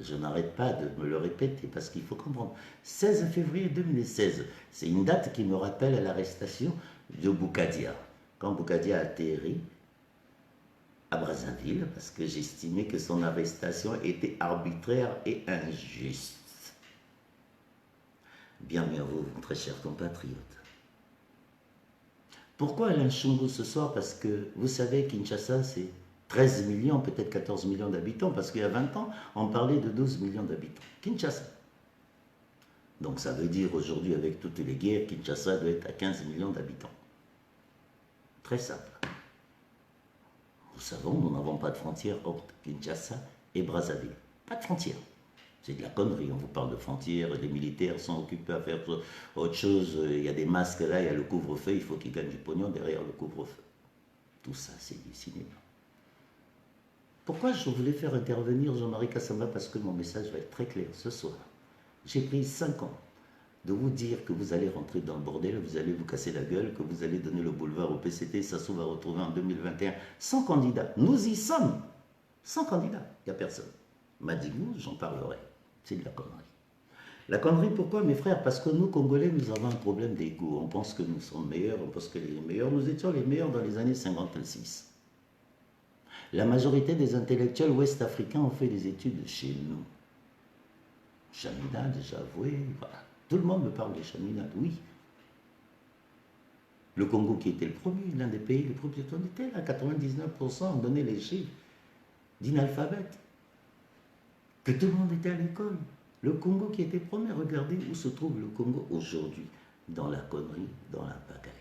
Je n'arrête pas de me le répéter parce qu'il faut comprendre. 16 février 2016, c'est une date qui me rappelle l'arrestation de Boukadia. Quand Boukadia a atterri à Brazzaville, parce que j'estimais que son arrestation était arbitraire et injuste. Bienvenue à vous, très chers compatriotes. Pourquoi Alain Chongo ce soir? Parce que vous savez, Kinshasa, c'est 13 millions, peut-être 14 millions d'habitants, parce qu'il y a 20 ans, on parlait de 12 millions d'habitants. Kinshasa. Donc ça veut dire aujourd'hui, avec toutes les guerres, Kinshasa doit être à 15 millions d'habitants. Très simple. Nous savons, nous n'avons pas de frontière entre Kinshasa et Brazzaville. Pas de frontière. C'est de la connerie. On vous parle de frontières, les militaires sont occupés à faire autre chose. Il y a des masques là, il y a le couvre-feu, il faut qu'ils gagnent du pognon derrière le couvre-feu. Tout ça, c'est du cinéma. Pourquoi je voulais faire intervenir Jean-Marie Kassamba? Parce que mon message va être très clair ce soir. J'ai pris 5 ans de vous dire que vous allez rentrer dans le bordel, vous allez vous casser la gueule, que vous allez donner le boulevard au PCT, Sassou va retrouver en 2021 100 candidats. Nous y sommes. 100 candidats, il n'y a personne. Madigou, j'en parlerai. C'est de la connerie. La connerie, pourquoi, mes frères? Parce que nous, Congolais, nous avons un problème d'ego. On pense que nous sommes meilleurs, on pense que les meilleurs. Nous étions les meilleurs dans les années 56. La majorité des intellectuels ouest-africains ont fait des études chez nous. Chaminade, j'ai avoué, voilà. Tout le monde me parle de Chaminade, oui. Le Congo qui était le premier, l'un des pays les premiers, on était là, 99% ont donné les chiffres d'inalphabètes. Que tout le monde était à l'école. Le Congo qui était premier, regardez où se trouve le Congo aujourd'hui. Dans la connerie, dans la pagaille.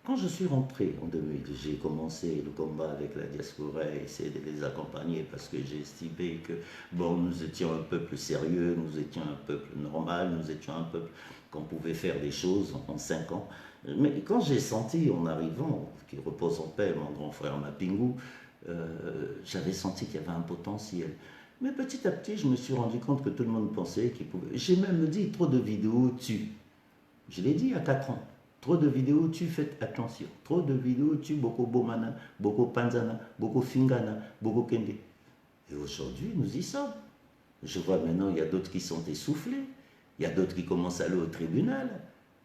Quand je suis rentré en 2000, j'ai commencé le combat avec la diaspora et essayer de les accompagner parce que j'ai estimé que, bon, nous étions un peuple sérieux, nous étions un peuple normal, nous étions un peuple qu'on pouvait faire des choses en 5 ans. Mais quand j'ai senti en arrivant, qui repose en paix, mon grand frère Mapingu, j'avais senti qu'il y avait un potentiel. Mais petit à petit, je me suis rendu compte que tout le monde pensait qu'il pouvait... J'ai même dit, trop de vidéos tuent. Je l'ai dit à 4 ans. Trop de vidéos tuent, faites attention. Trop de vidéos tuent, beaucoup Bomana, beaucoup Panzana, beaucoup Fingana, beaucoup Kende. Et aujourd'hui, nous y sommes. Je vois maintenant, il y a d'autres qui sont essoufflés. Il y a d'autres qui commencent à aller au tribunal.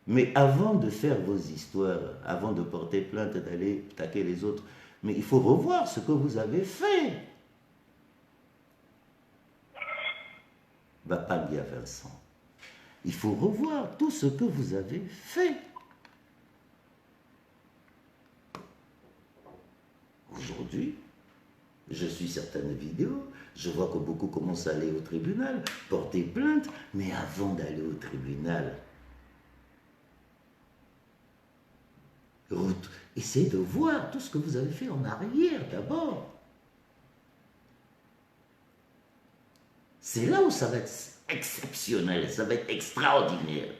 Mais avant de faire vos histoires, avant de porter plainte, d'aller attaquer les autres, mais il faut revoir ce que vous avez fait. Va pas bien, Vincent. Il faut revoir tout ce que vous avez fait. Aujourd'hui, je suis certaines vidéos, je vois que beaucoup commencent à aller au tribunal, porter plainte, mais avant d'aller au tribunal, essayez de voir tout ce que vous avez fait en arrière d'abord. C'est là où ça va être exceptionnel, ça va être extraordinaire.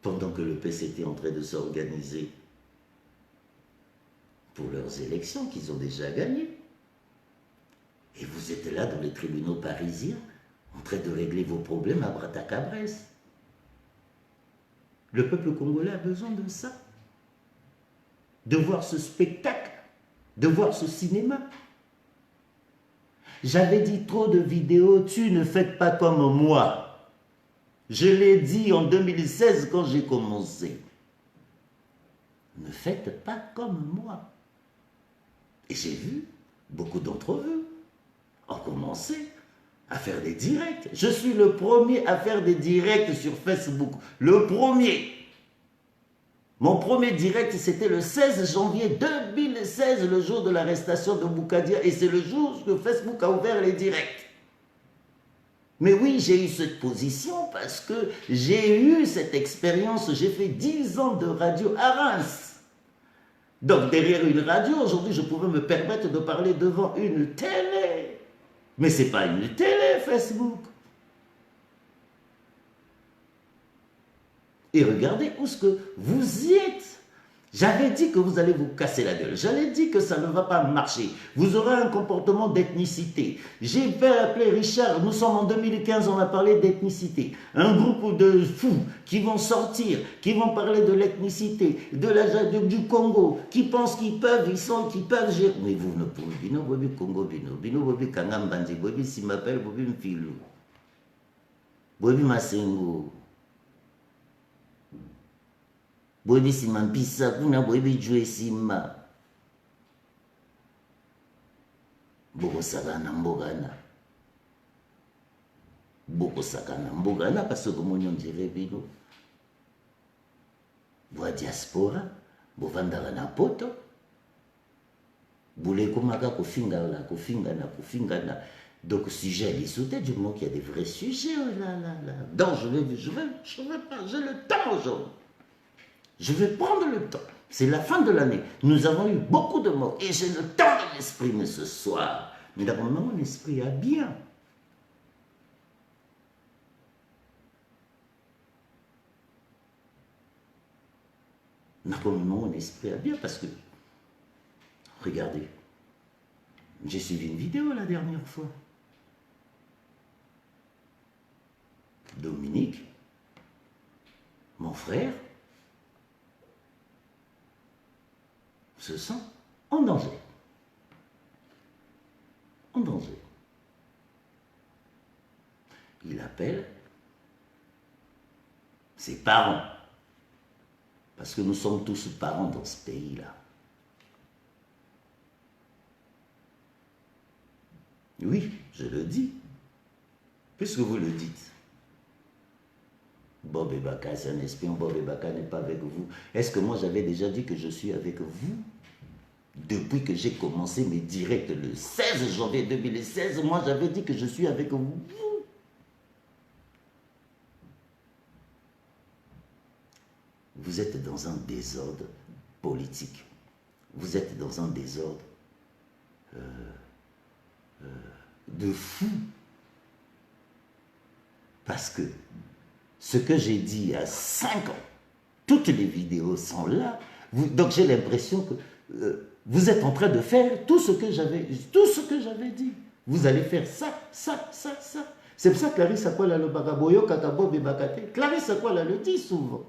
Pendant que le PCT est en train de s'organiser pour leurs élections qu'ils ont déjà gagnées. Et vous êtes là dans les tribunaux parisiens, en train de régler vos problèmes à Bratacabrès. Le peuple congolais a besoin de ça. De voir ce spectacle, de voir ce cinéma. J'avais dit trop de vidéos, tu ne faites pas comme moi. Je l'ai dit en 2016 quand j'ai commencé. Ne faites pas comme moi. Et j'ai vu beaucoup d'entre vous ont commencé à faire des directs. Je suis le premier à faire des directs sur Facebook. Le premier. Mon premier direct, c'était le 16 janvier 2016, le jour de l'arrestation de Boukadia. Et c'est le jour que Facebook a ouvert les directs. Mais oui, j'ai eu cette position parce que j'ai eu cette expérience. J'ai fait 10 ans de radio à Reims. Donc derrière une radio, aujourd'hui, je pouvais me permettre de parler devant une télé. Mais ce n'est pas une télé, Facebook. Et regardez où est-ce que vous y êtes. J'avais dit que vous allez vous casser la gueule. J'avais dit que ça ne va pas marcher. Vous aurez un comportement d'ethnicité. J'ai fait appeler Richard. Nous sommes en 2015, on a parlé d'ethnicité. Un groupe de fous qui vont sortir, qui vont parler de l'ethnicité, du Congo, qui pensent qu'ils peuvent, qui peuvent gérer. Mais vous ne pouvez pas. Bino bobi Congo, bino bobi Kangambandi, bobi Simapel, bobi Mfilou, bobi Masengo. Boyebi sima mpisa kuna boyebi jwe sima bokosaka na mbogana parce que moni on dirait bino boa diaspora bovandaka na poto bolekomaka kofingana donc sujet à sauter du moment qu'il y a des vrais sujets là. Donc je vais pas, j'ai le temps aujourd'hui. Je vais prendre le temps. C'est la fin de l'année. Nous avons eu beaucoup de morts. Et j'ai le temps de m'exprimer ce soir. Mais d'abord, mon esprit a bien. Mon esprit a bien parce que, regardez, j'ai suivi une vidéo la dernière fois. Dominique, mon frère, se sent en danger. En danger. Il appelle ses parents. Parce que nous sommes tous parents dans ce pays-là. Oui, je le dis. Puisque vous le dites. Bob Ebaka, c'est un espion. Bob Ebaka n'est pas avec vous. Est-ce que moi j'avais déjà dit que je suis avec vous? Depuis que j'ai commencé mes directs le 16 janvier 2016, moi j'avais dit que je suis avec vous. Vous êtes dans un désordre politique. Vous êtes dans un désordre de fou. Parce que ce que j'ai dit il y a 5 ans, toutes les vidéos sont là. Donc j'ai l'impression que vous êtes en train de faire tout ce que j'avais dit. Vous allez faire ça, ça, ça, ça. C'est pour ça que Clarisse Akwala le bagaboyo kakabo bebakate. Clarisse Akwala le dit souvent.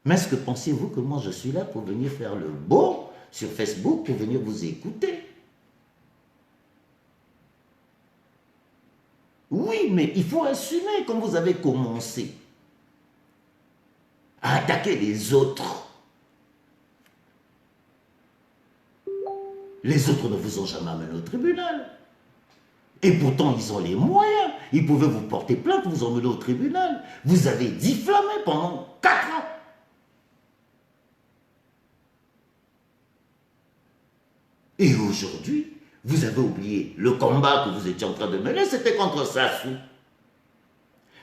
Mais est-ce que pensez-vous que moi je suis là pour venir faire le beau sur Facebook, pour venir vous écouter? Oui, mais il faut assumer comme vous avez commencé à attaquer les autres. Les autres ne vous ont jamais amené au tribunal. Et pourtant, ils ont les moyens. Ils pouvaient vous porter plainte, vous emmener au tribunal. Vous avez diffamé pendant 4 ans. Et aujourd'hui, vous avez oublié le combat que vous étiez en train de mener, c'était contre Sassou.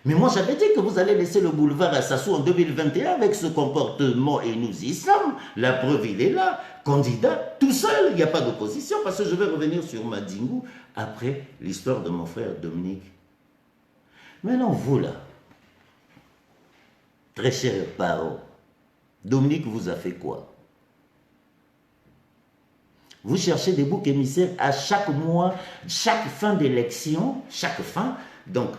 Mais moi, j'avais dit que vous allez laisser le boulevard à Sassou en 2021 avec ce comportement et nous y sommes. La preuve, il est là. Candidat, tout seul, il n'y a pas d'opposition parce que je vais revenir sur Madingou après l'histoire de mon frère Dominique. Maintenant, vous là, très chers parents, Dominique vous a fait quoi? Vous cherchez des boucs émissaires à chaque mois, chaque fin d'élection, donc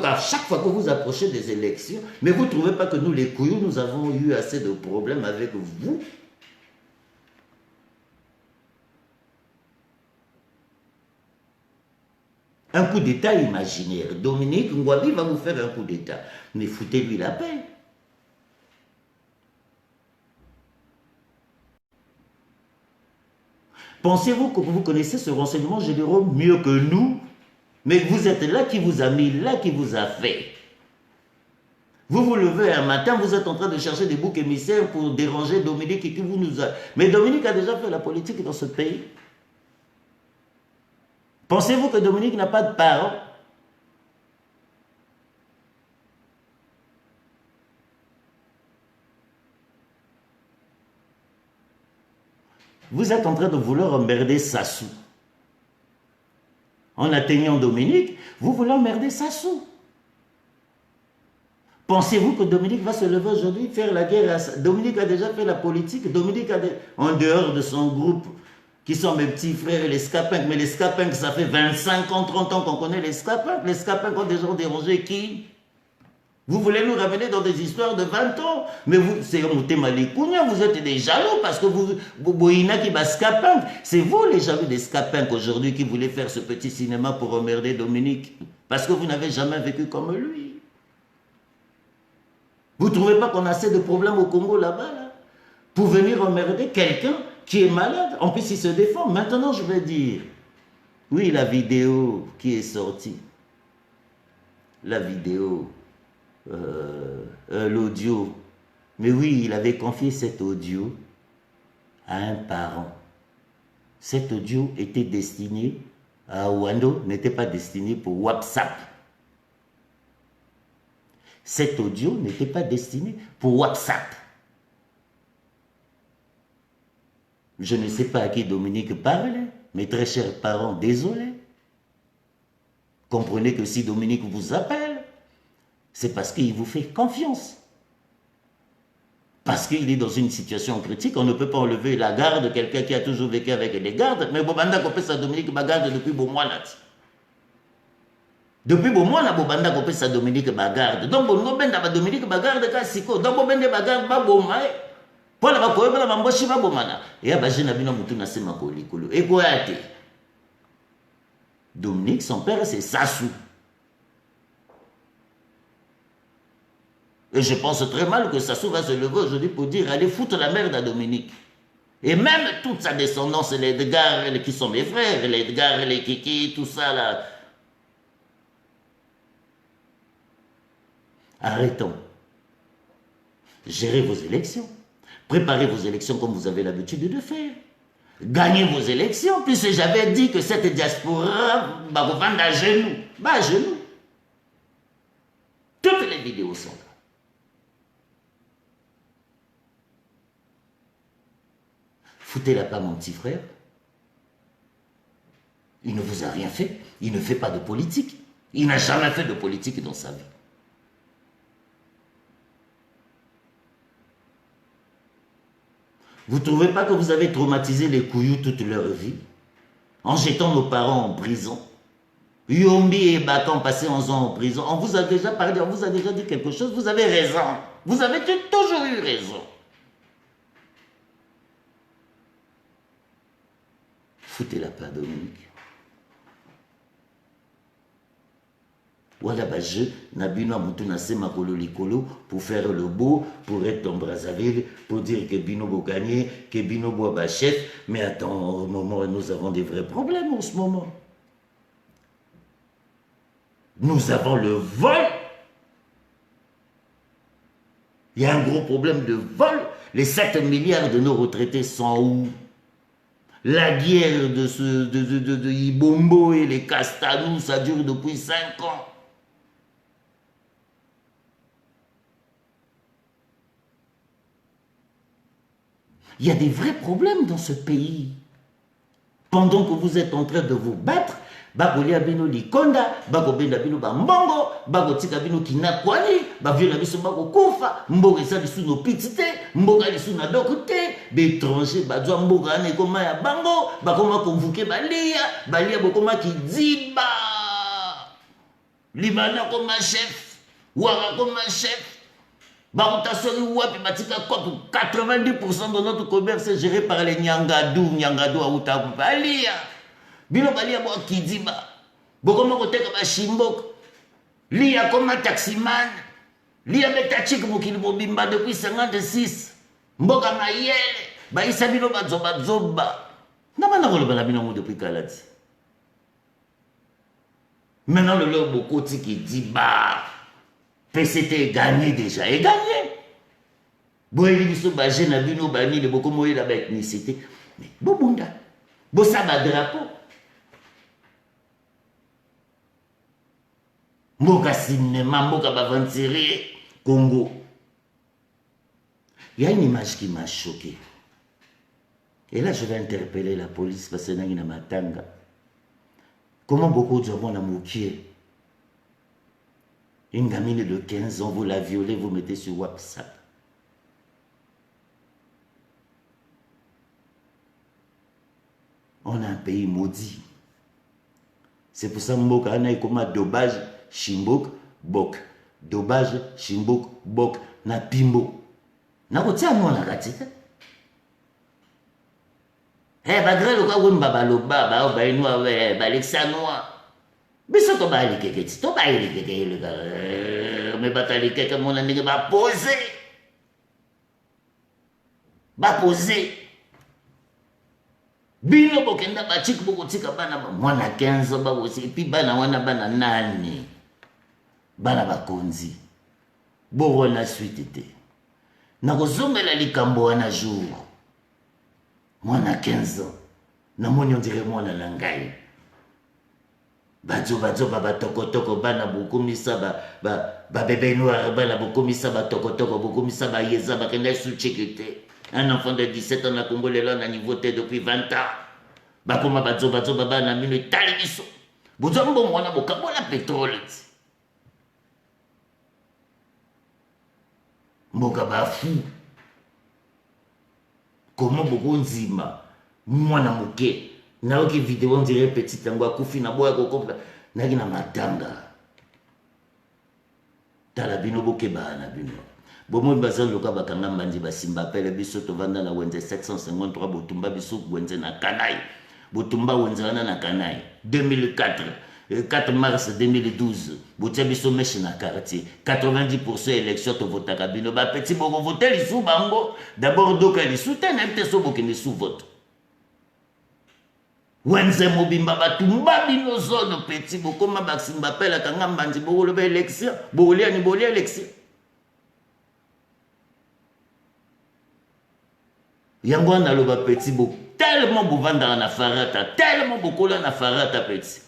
à chaque fois que vous approchez des élections, mais vous ne trouvez pas que nous les couillous, nous avons eu assez de problèmes avec vous? Un coup d'État imaginaire. Dominique Ngouabi va vous faire un coup d'État. Mais foutez-lui la paix. Pensez-vous que vous connaissez ce renseignement généraux mieux que nous? Mais vous êtes là, qui vous a mis là, qui vous a fait. Vous vous levez un matin, vous êtes en train de chercher des boucs émissaires pour déranger Dominique et qui vous nous a... Mais Dominique a déjà fait la politique dans ce pays. Pensez-vous que Dominique n'a pas de parents? Vous êtes en train de vouloir emmerder Sassou. En atteignant Dominique, vous voulez emmerder Sassou. Pensez-vous que Dominique va se lever aujourd'hui, faire la guerre à Sassou? Dominique a déjà fait la politique. Dominique a en dehors de son groupe, qui sont mes petits frères, les Scapinks. Mais les Scapinks, ça fait 25 ans, 30 ans qu'on connaît les Scapinks. Les Scapinks ont déjà dérangé qui? Vous voulez nous ramener dans des histoires de 20 ans? Mais vous, c'est vous êtes des jaloux parce que c'est vous les jaloux des Scapinks aujourd'hui qui voulez faire ce petit cinéma pour emmerder Dominique. Parce que vous n'avez jamais vécu comme lui. Vous ne trouvez pas qu'on a assez de problèmes au Congo là-bas, là, pour venir emmerder quelqu'un qui est malade? En plus, il se défend. Maintenant, je vais dire, oui, la vidéo qui est sortie, la vidéo... l'audio. Mais oui, il avait confié cet audio à un parent. Cet audio était destiné à Wando, n'était pas destiné pour WhatsApp. Cet audio n'était pas destiné pour WhatsApp. Je ne sais pas à qui Dominique parlait, mes très chers parents, désolé. Comprenez que si Dominique vous appelle, c'est parce qu'il vous fait confiance. Parce qu'il est dans une situation critique, on ne peut pas enlever la garde de quelqu'un qui a toujours vécu avec les gardes. Mais Bobanda Kopesa Dominique ma garde depuis Bomwana. Depuis Bomwana, Bobanda Kopesa Dominique ma garde. Donc, Bobanda Dominique ma garde, Kassiko. Donc, Bobanda ma garde, Baboma. Pour la Bakoe, la Mamboshi Babomana. Et Abajina Bino Mutuna Semakoli Kolo. Et Goyate. Dominique, son père, c'est Sassou. Et je pense très mal que Sassou va se lever aujourd'hui pour dire allez foutre la merde à Dominique. Et même toute sa descendance, les Edgar, qui sont mes frères, les Edgar, les Kiki, tout ça là. Arrêtons. Gérez vos élections. Préparez vos élections comme vous avez l'habitude de faire. Gagnez vos élections, puisque j'avais dit que cette diaspora va vous vendre à genoux. Bah à genoux. Toutes les vidéos sont là. Foutez-la pas, mon petit frère. Il ne vous a rien fait. Il ne fait pas de politique. Il n'a jamais fait de politique dans sa vie. Vous ne trouvez pas que vous avez traumatisé les couillous toute leur vie en jetant nos parents en prison? Yombi et Bakan passé 11 ans en prison. On vous a déjà parlé, on vous a déjà dit quelque chose. Vous avez raison. Vous avez toujours eu raison. Foutez-la pas, Dominique. Voilà, je n'abino Moutuna Semakolo Likolo pour faire le beau, pour être dans Brazzaville, pour dire que Binobo gagné, que Binobo a chef. Mais attends, au moment, nous avons des vrais problèmes en ce moment. Nous avons le vol. Il y a un gros problème de vol. Les 7 milliards de nos retraités sont où? La guerre de Ibombo et les Castanou, ça dure depuis 5 ans. Il y a des vrais problèmes dans ce pays. Pendant que vous êtes en train de vous battre, Bagolia bino likonda, Bagobenda bino bambongo, Bagotika bino kinakwani, Baviola biso bako kufa, Mboga sa biso no pitite, Mboga biso na dokute, Bétranger, Badwa Mboga ane koma ya bango, Bakoma konvuke Balia bokoma kidziba. Limana koma chef, Wara koma chef. Barotasori Wapi Batika 90% de notre commerce est géré par les Nyangadou à Outakou. Balia. Bino Balia Boa Kidiba. Bokoma Koteka Bashimbok. Lia comme taximan. Lia Betachik Mokili Mobimba depuis 56. Mboka Mayele. Baïsa Bino Bazoba Zoba. Namana Rolobana Bino depuis Kalati. Maintenant le leur Bokoti qui dit bah. PCT est gagné déjà, est gagné. Boyeli biso ba jeune abino bani le boko moye la ethnicité. Mais bobunda. Bo sa ba drapeau. Mboka cinéma, mboka ba ventiri Congo. Il y a une image qui m'a choqué. Et là je vais interpeller la police parce que na matanga. Comment beaucoup de gens vont la moquer? Une gamine de 15 ans, vous la violez, vous mettez sur WhatsApp. On a un pays maudit. C'est pour ça que Mboka a comme dobage, Chimbok, Bok. Dobage, Chimbok, Bok, na Pimbo. Na kotia moi na katika. Bagre lo ka wemba baloba, ba inwa ba lexanoa. Biso to ba likeketi, to ba likekele ka. Me batali keke mona ndenge ba poser. Ba poser. Bino bokenda ba chik bokotika bana ba mwana 15 ba bosi pi bana wana bana nani. Bana ba konzi. Borona suite te. Na kozongela likambo wana jour. Mwana 15 ans. Na moni on dirait mwana na ngai. bazo baba tokotoko bana bukumisa ba bébé noir bana bukumisa ba tokotoko bukumisa ba yeza ba kenda sous-sécurité. Un enfant de 17 ans na Congolais là na niveau T depuis 20 ans. Bakoma bazo baba na mino tali biso. Bozombo mwana bokabola pétrole. Mboka ba fou. Comment beaucoup nzima mwana moke na oki vidéo on dirait petite yango akufi na boya kokopla naki na matanga tala bino bokeba na bino bomo bazan loka bakanga mbandi basimba pele biso tovanda na wenze 753 botumba biso wenze na Kanai botumba wenze wana na Kanai 2004 4 mars 2012 botia biso meche na quartier 90% élection to votaka bino ba petit boko voter lisu bango d'abord doka lisu tena mte so bokende sous vote wenze mobimba batumba bino zone petit bokoma basimba pela kanga mbandi bokolo ba élection bolia ni bolia élection yango na loba petit bo tellement bovanda na farata tellement bokola na farata petit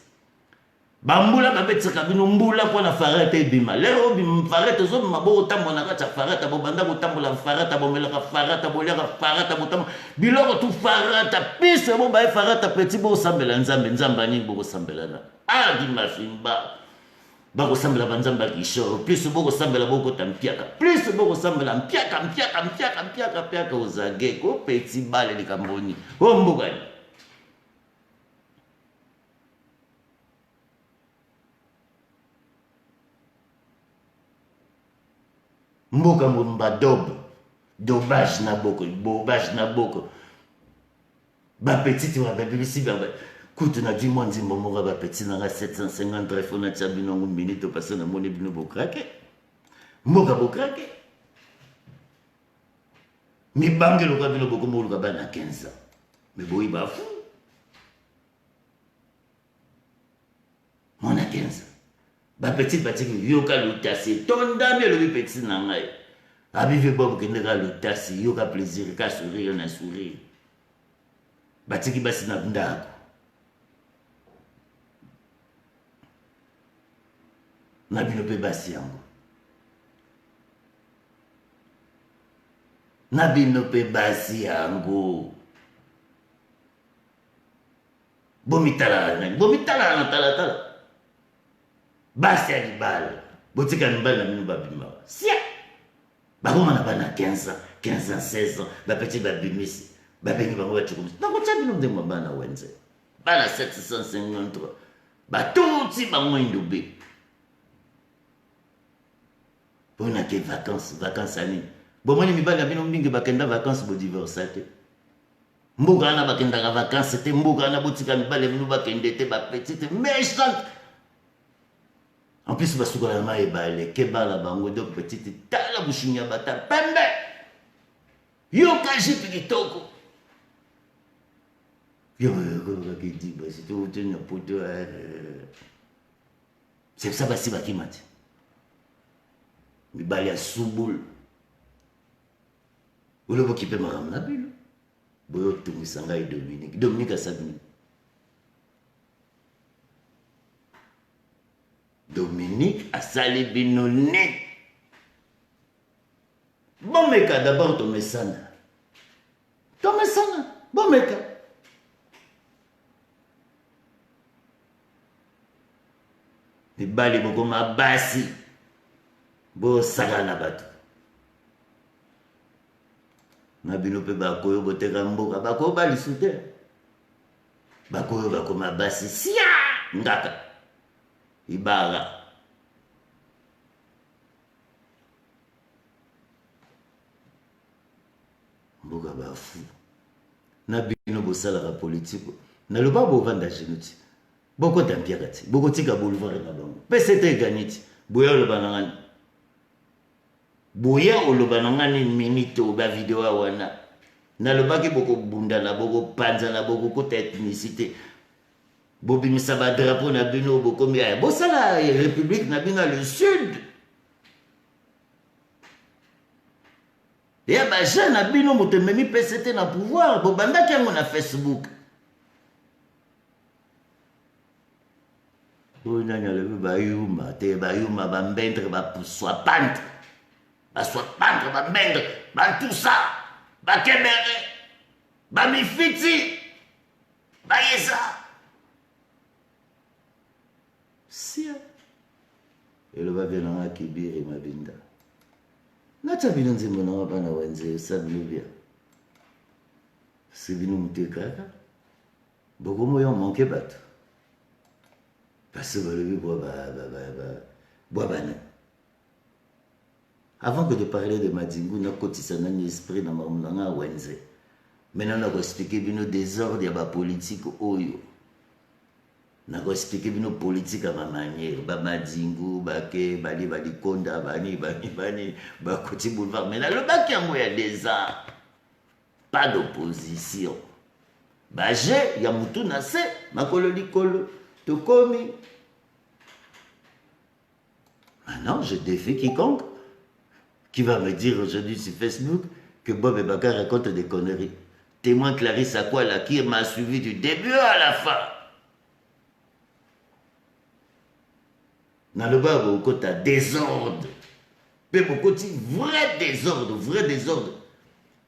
bambula babetika bino mbula kwa na farata ebima lero bim farata zo maboko tambo na kata farata bobanda botambola farata bomelaka farata boleka farata botambo biloko tu farata pise bo ba farata petit bo sambela nzambe nzambani bo sambela na adi mafimba ba ko sambela banzamba kisho plus bo ko sambela bo ko tampiaka plus bo ko sambela mpiaka ozage ko petit bale likamboni o mbugani mboka mbumba dobage na boko ba petite wa ba bibisi ba kutu na du monde mbomo ba petite na 750 telefone na tchabino ngo minute passer na moni bino bokrake mboka bokrake mi bange lo ka bino boko mo lo ka bana 15 mais boyi ba fu mona 15 ba petit batiki yoka lutasi tonda me le petit na ngai abive bob kende ka lutasi yoka plaisir ka sourire na sourire batiki basi na ndako na bino pe basi yango na bino pe basi yango bomitala na tala basi ya libala botika mibali na mino babima sia bakoma na bana 15 ans 16 ans bapeti babimisi babengi bango bachukumisi nakotia bino ndenge bana wenze bana 753 batuti bango indobe mpona ke vacances ani bomoni mibali na bino mingi bakenda vacances bodivorsa te mbuka wana bakendaka vacances te mbuka wana botika mibali bino bakende te bapetite méchante. En plus, je suis allé à la kebala bango de petite tala bushinya bata pembe. Yo kaji pikitoko. Yo qui dit bah c'est tout une poteau. C'est ça basi bakimati. Mi bali ya subul. Ulo bokipe maram na bilo. Boyo tumisanga i Dominique asabini. Dominique a salé binonné. Bon meka d'abord Tomesana. Bon meka. Ni bali boko mabasi. Bo sagana batu. Na bino pe bakoyo boteka mboka bakoyo bali sute. Bakoyo bako mabasi sia ngaka. Ibaga mboka bafu na bino bosalaka politike na loba bovanda genuti boko tampiaka ti boko tika boulevard na bango pese te ganiti boya oloba na ngani minute ba video wana na lobaki boko bunda na boko panza na boko kota ethnicité bobimisa ba drapeau na bino bokomi ya bosala république na bino le sud ya ba jeune na bino moto memi PCT na pouvoir bobandaki yango na Facebook On a le bayuma, te bayuma, bambendre, soit pendre, bambendre, tout ça, bakemere, bamifiti, bayesa. Si. Et le va bien en akibir et ma binda. N'a-t-il pas dit mon nom à Wenze, ça me vient. C'est venu me déclarer. Beaucoup de gens manquent pas. Parce que le bois. Avant que de parler de Madingu, nous avons cotisé un esprit dans ma Wenze. Maintenant, nous avons expliqué le désordre de la politique. Nous avons expliqué la politique à ma manière. Madingu, Bake, Bali, Konda, Bani, Bakoti Boulevard. Mais là, le bac, il y a des arts. Pas d'opposition. J'ai, Yamutu Nase, Makolo Likolo, Tokomi. Maintenant, je défie quiconque qui va me dire aujourd'hui sur Facebook que Bob et Bakar racontent des conneries. Témoin Clarisse Akwala qui m'a suivi du début à la fin. Dans le bas, au côté désordre. Mais au côté vrai désordre.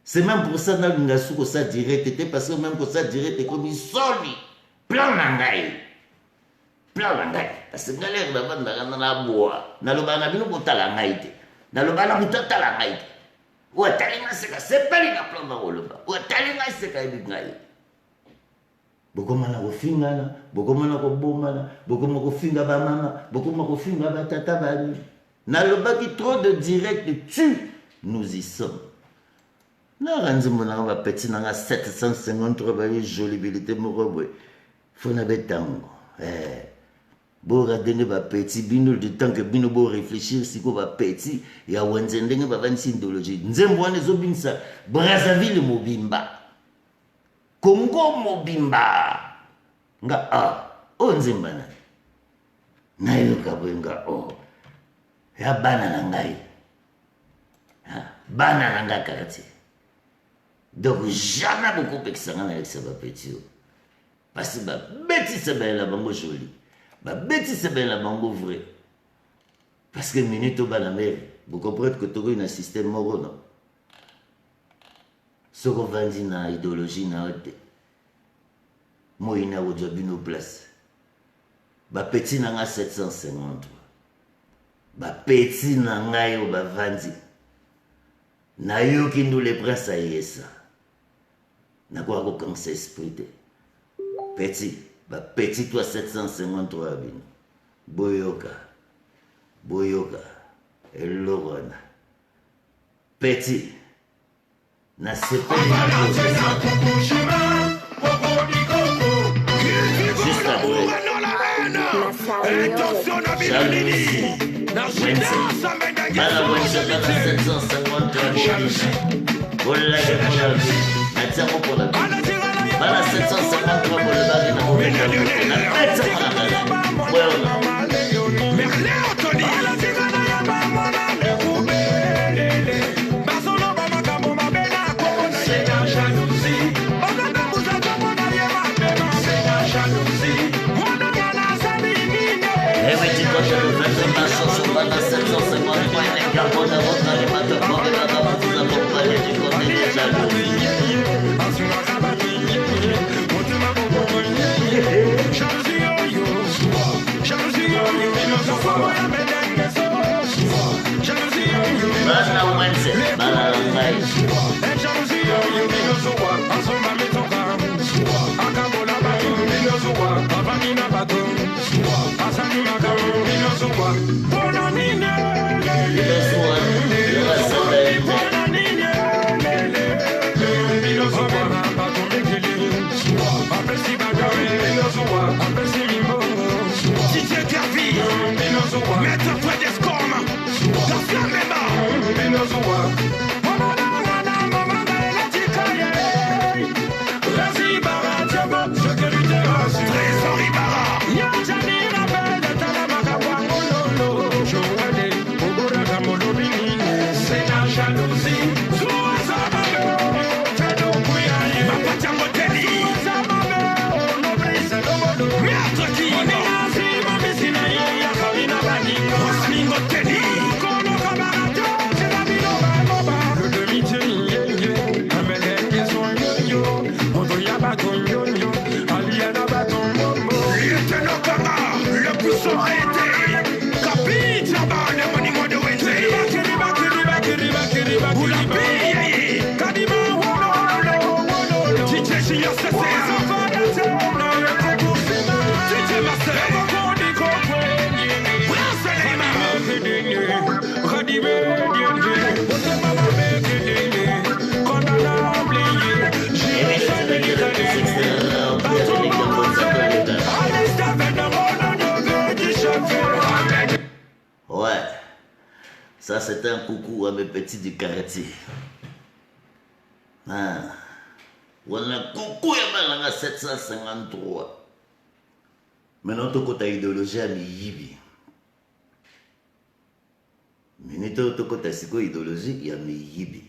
C'est même pour ça que nous avons ça direct, parce que même pour ça direct, comme ils sont, plan d'angaï. Parce que nous avons dans la bois, dans le bas, nous avons talangaï. Dans le bas, nous avons talangaï. Ou à talinga, c'est pas les plans dans le bas. Ou à talinga, c'est pas les plans. Beaucoup de gens finga, beaucoup de gens bomana, beaucoup de gens finga ba mama, beaucoup de gens finga ba tata bani. Dans le bas qui trop de direct tue, nous y sommes. Na ranzi mona ba petit na 753 ba jolibilité morobwe. Fona betango. Bo radene ba petit bino de temps que bino bo réfléchir si ko ba petit ya wenze ndenge ba vansi idéologie. Nzembwane zo binsa Brazzaville mobimba. Congo mobimba. Nga onzembana. Na yo kabwenga ya bana na ngai. Bana na nga karati. Donc jamais beaucoup de gens avec ça petit. Parce que bêtise c'est bien la bango jolie. Bêtise c'est bien la bango vrai. Parce que minute au bas la mer, vous comprenez que tu as un système moro non. Ce qu'on va dire dans l'idéologie na haute. Moi ina au job une place. Petit na 753. Petit na ngayo ba vandi. Na yo qui nous les princes à yesa. Na quoi aucun esprit. Petit toi 753 bin. Boyoka. Elorona. Petit. Na sepe. Juste après. Jalousie. Bala Wenze bala 753. Voilà pour la vie. Maintenant pour la vie. Bala 753 pour le bague na pour la fête pour la bague. Voilà. Ça, c'est un coucou à mes petits du quartier. Ah. On a coucou à 753. Maintenant, tu as idéologie à Miyibi. Maintenant, tu as idéologie à Miyibi.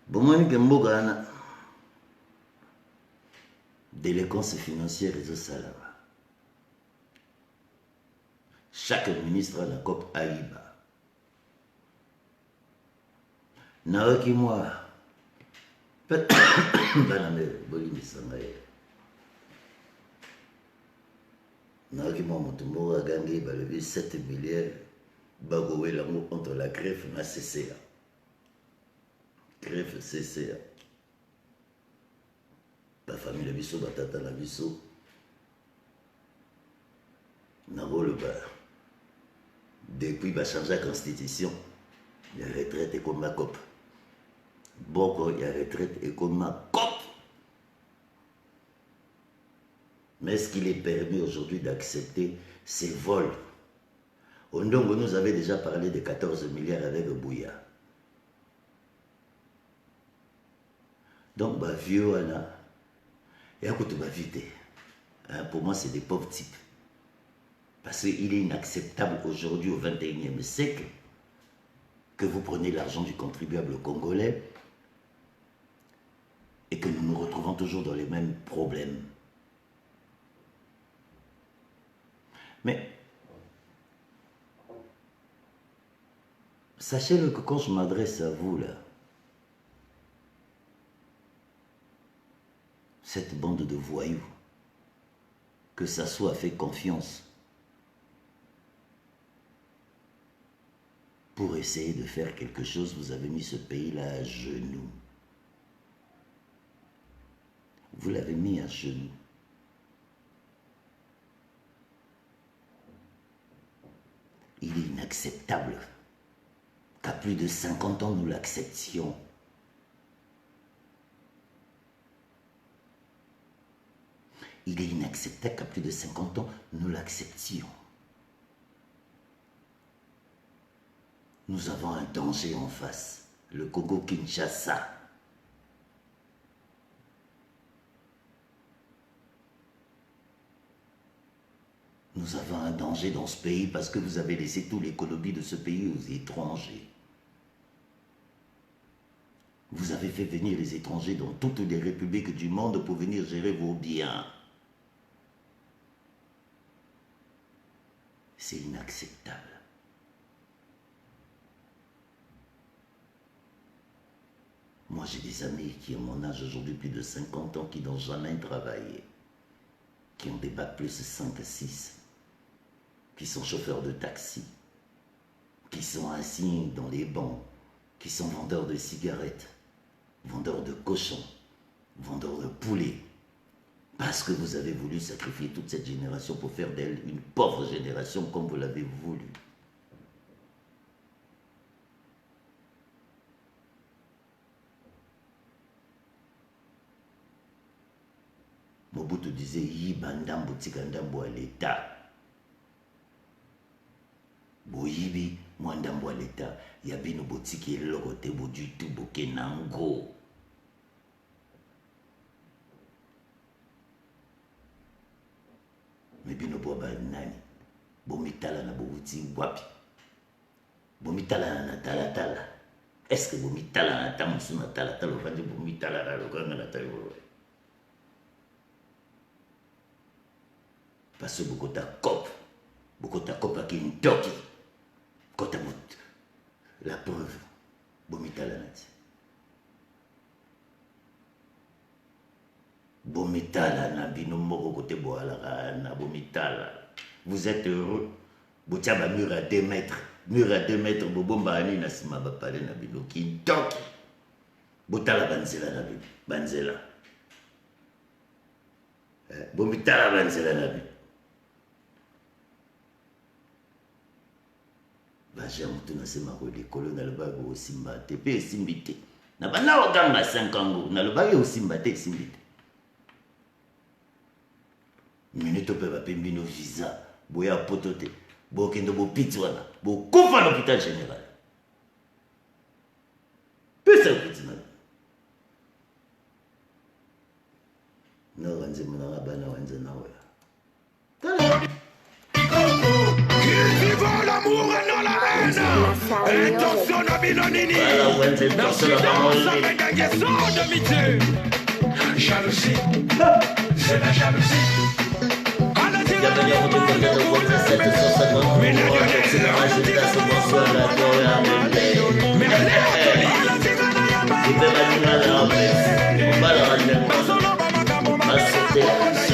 Bon, je délinquance financière et salama. Chaque ministre a la COP Aïba. Naoki moi. Baname, Bolimi Sangaye. Naoki moi, Montumbo a gagné 7 milliards. Bagowe l'amour entre la greffe et la CCA. Greffe CCA. La famille de Bissot, Batata la Bissot. Naro le bar. Depuis qu'il a changé la constitution, il y a retraite et comme ma COP. Bon, il y a retraite et comme ma COP. Mais est-ce qu'il est permis aujourd'hui d'accepter ces vols? Au Ndongo, nous avait déjà parlé de 14 milliards avec Bouya. Donc, bah, vieux, Anna. Et à côté de ma vie, pour moi, c'est des pauvres types. Parce qu'il est inacceptable aujourd'hui, au 21e siècle, que vous preniez l'argent du contribuable congolais et que nous nous retrouvons toujours dans les mêmes problèmes. Mais, sachez-le que quand je m'adresse à vous, là, cette bande de voyous, que ça soit fait confiance pour essayer de faire quelque chose, vous avez mis ce pays-là à genoux. Vous l'avez mis à genoux. Il est inacceptable qu'à plus de 50 ans, nous l'acceptions. Il est inacceptable qu'à plus de 50 ans, nous l'acceptions. Nous avons un danger en face, le Congo-Kinshasa. Nous avons un danger dans ce pays parce que vous avez laissé toute l'économie de ce pays aux étrangers. Vous avez fait venir les étrangers dans toutes les républiques du monde pour venir gérer vos biens. C'est inacceptable. Moi, j'ai des amis qui ont mon âge aujourd'hui, plus de 50 ans, qui n'ont jamais travaillé, qui ont des bacs plus 5 à 6, qui sont chauffeurs de taxi, qui sont assis dans les bancs, qui sont vendeurs de cigarettes, vendeurs de cochons, vendeurs de poulets, parce que vous avez voulu sacrifier toute cette génération pour faire d'elle une pauvre génération comme vous l'avez voulu. Mobutu disait Yiba ndambo tika ndambo à l'État. Boyibi moi ndambo à l'État. Yabino botiki lokote bo du tout boke nango. Mais bino boba nani. Bomitala na bobuti wapi. Bomitala na tala. Est-ce que bomitala na tamusu na tala ofandi bomitala na lokanga na tala. Parce que beaucoup de COP à Kintoki, quand tu as la preuve, Bomitala Nati. Bomitala Nabino Moro côté Boalara, Bomitala. Vous êtes heureux, Boutiaba mur à 2 mètres, Bobomba Ani Nasima Bapale Nabino Kintoki. Botala Banzela Nabino, Banzela. Bomitala Banzela Nabino. J'ai un peu de colonne dans le bague au Simba, TP Simbité. N'a pas là au gamme à 5 ans, dans le bague au Simba, Simbité. Minute au peuple, Pembino visa, Boya Potote, bokende bopiti wana bokufa à l'hôpital général pesa opiti na nawa nzembo nanga bana wanze nawe Vivons l'amour et non la haine. Intention de Binonini. Merci d'avance avec un guesson d'amitié. Jalousie, c'est la jalousie. Bienvenue à vous de Côte 750 c'est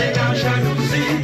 la jalousie.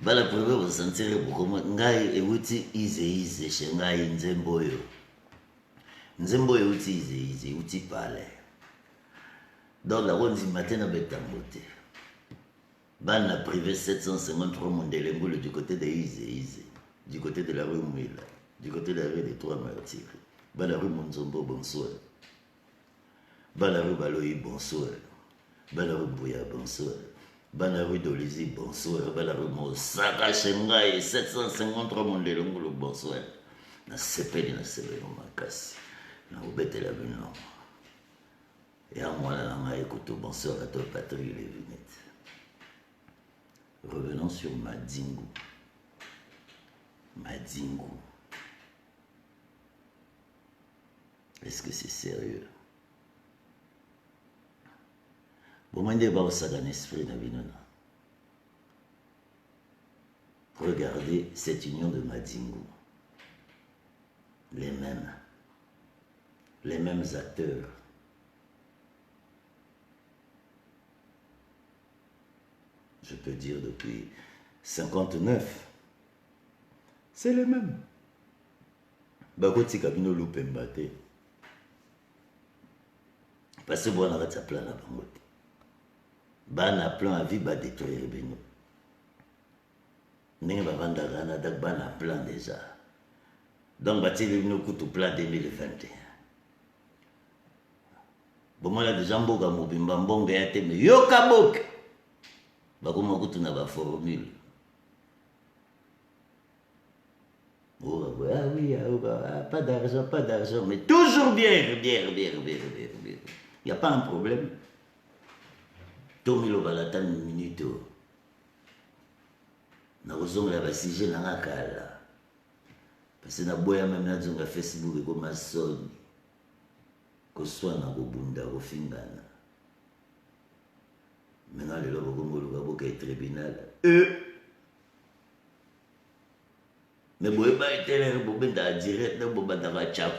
bala privé vous sentir beaucoup ngai ewuti ize chez ngai nzembo yo uti ize uti pale donc la ronde matin avec tambote bana privé 753 mondele ngolo du côté de ize du côté de la rue Mouila du côté de la rue des Trois Martyrs bana rue Monzombo bonsoir bana rue Baloyi bonsoir bana rue Bouya bonsoir bana rue d'Olizy bonsoir bana rue Mosaka Shengai 753 mondele ngolo bonsoir na sepeli makasi na obetela bino et à moi là écoute bonsoir à toi Patrick Lévinette. Revenons sur Madingu. Est-ce que c'est sérieux? Bon, moi, je vais vous un esprit dans regardez cette union de Madingu. Les mêmes acteurs. je peux dire depuis 59, c'est les mêmes. Bakotika bino lupemba te. Parce que bon, on a plan à bangote. Bana plan à vie, va détruire bino. N'est pas vendre gana dak bana plan déjà. Donc bâtir bino couteau plan 2021. Bon moi là déjà mboga mobimba mbonga ya te mais yoka boke. Bakoma kutu na ba formule. Oh, ah oui, pas d'argent, mais toujours bien. Il n'y a pas un problème. Tomilo balatan minute. Na ozonga la basije na ngakala. Parce que na boya même na zonga Facebook et comme son. Ko soit na ko bunda ko fingana. Maintenant le lobo ngolo ka boka tribunal. Mais si vous avez direct, vous avez un chap.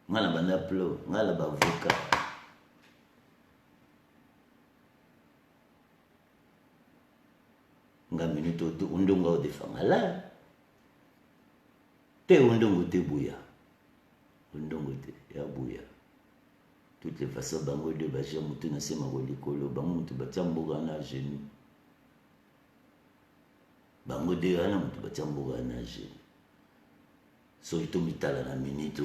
Vous avez un appel, vous avez un avocat. Vous avez un minute, vous avez des femmes. Là, vous avez des bouya. Vous avez bouya. Toutes les façons, vous avez des bâches, vous avez des bâches, vous avez des bango de ana mutu batia mboga nage so ito mitala na minito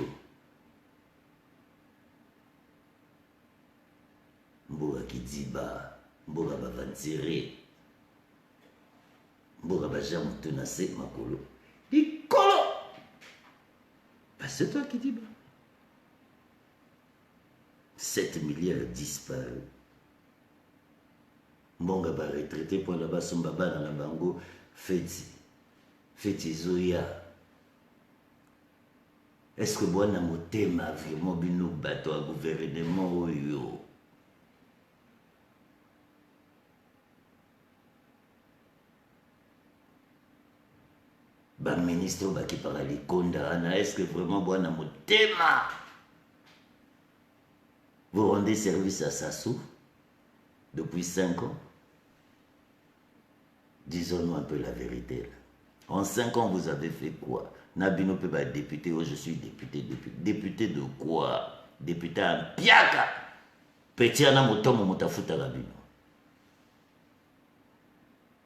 mboga kidiba mboga bavanzire mboga baja mutu na se makolo ikolo c'est toi qui dis 7 milliards disparus mbonga ba retraité pour la basomba bana na bango Feti Zoya. Est-ce que Bwana Motema vraiment bino bato à gouvernement oyo? Ba ministre baki parali konda ana, est-ce que vraiment Bwana Motema vous rendez service à Sassou depuis 5 ans? Disons-nous un peu la vérité. En 5 ans, vous avez fait quoi? Nabino peut pas être député. Oh, je suis député. Député de quoi? Député à Piaka. Petit ana motomo motafuta Nabino.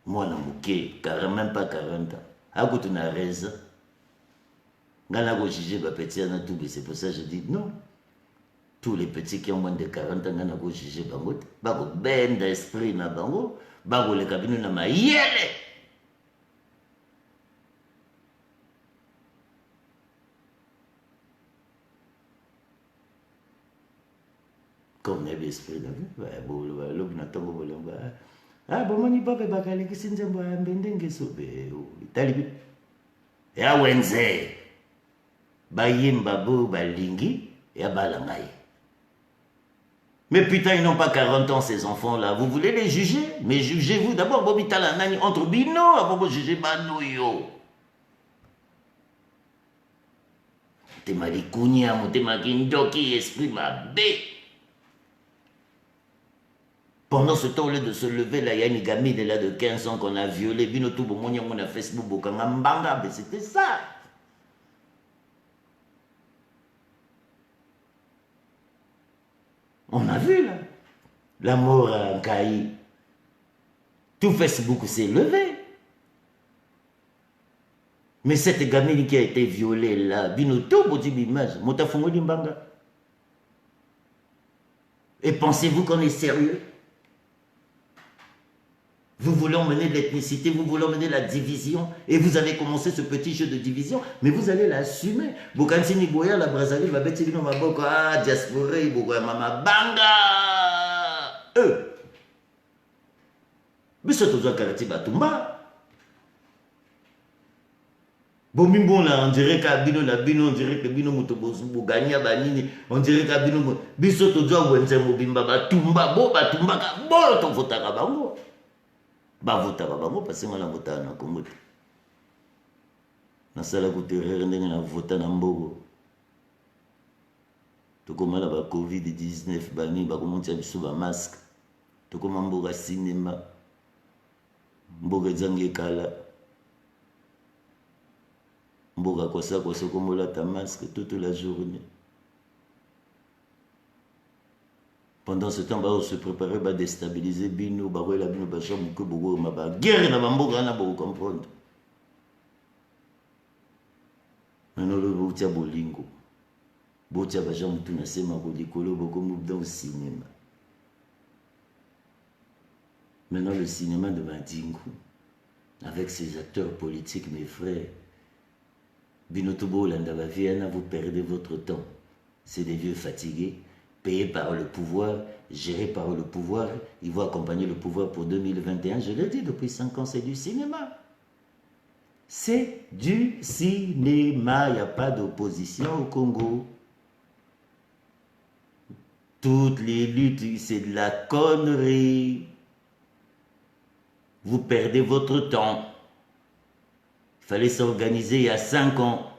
Moi, na mouké, même pas 40 ans. Agout na raison. Gana go juger ba petit ana tout, c'est pour ça que je dis non. Tous les petits qui ont moins de 40 ans, gana go juger bango. Bago ben d'esprit na bango. Bago le kabino na mayele. Comme n'avait esprit là, l'homme n'attend pas le bas. Ah bon, mon papa bakale qui s'est dit bon, bendenge sobe. Talibi. Ya wenze. Bayimba bo balingi ya balangai. Mais putain, ils n'ont pas 40 ans, ces enfants-là. Vous voulez les juger? Mais jugez-vous d'abord, Bobi Talanani, entre bino, avant de juger Banoyo. Tema likunya, tema kindoki, esprit ma bé. Pendant ce temps, au lieu de se lever, là, il y a une gamine là de 15 ans qu'on a violée. Bino tout bon, on a Facebook, Bokangambanga, mais c'était ça. On a vu là, la mort à Nkaï. Tout Facebook s'est levé. Mais cette gamine qui a été violée là, Binoto, Bodibimage, Motafongo Limbanga. Et pensez-vous qu'on est sérieux? Vous voulez emmener l'ethnicité, vous voulez emmener la division, et vous avez commencé ce petit jeu de division, mais vous allez l'assumer. Bokansini Boya, la Brazzaville, va bêter dans ma boca, ah, diaspora, Boya, Mama Banga. Mais c'est toujours Karati Batumba. Bomimbon là, on dirait qu'Abino, on dirait que Bino Motobozubo, Ganya Banini, on dirait qu'Abino, Biso toujours Wenze Mobimba, Batumba, Batumba, Bo, ton votaka bango. Ba votaka bango, parce que on a voté na Congo. Na sala kuterere ndenge na vota na mbogo. To komala ba Covid-19 bani ba komontia biso ba masque. tokoma mboka cinéma, mboka ezangi ekala, mboka kosa komolata masque toute la journée. Pendant ce temps, on se préparait à déstabiliser bino, la bino, bacham, que bogo, ma guerre na bamboka na bogo comprendre. Maintenant le botia bolingo, botia bacham tout na sema bolikolo boko mou dans le cinéma. Maintenant le cinéma de Mandingo, avec ses acteurs politiques, mes frères, bino tobo landa ba viana, vous perdez votre temps. C'est des vieux fatigués. Payé par le pouvoir, géré par le pouvoir, ils vont accompagner le pouvoir pour 2021. Je l'ai dit depuis 5 ans, c'est du cinéma. C'est du cinéma, il n'y a pas d'opposition au Congo. Toutes les luttes, c'est de la connerie. Vous perdez votre temps. Il fallait s'organiser il y a 5 ans,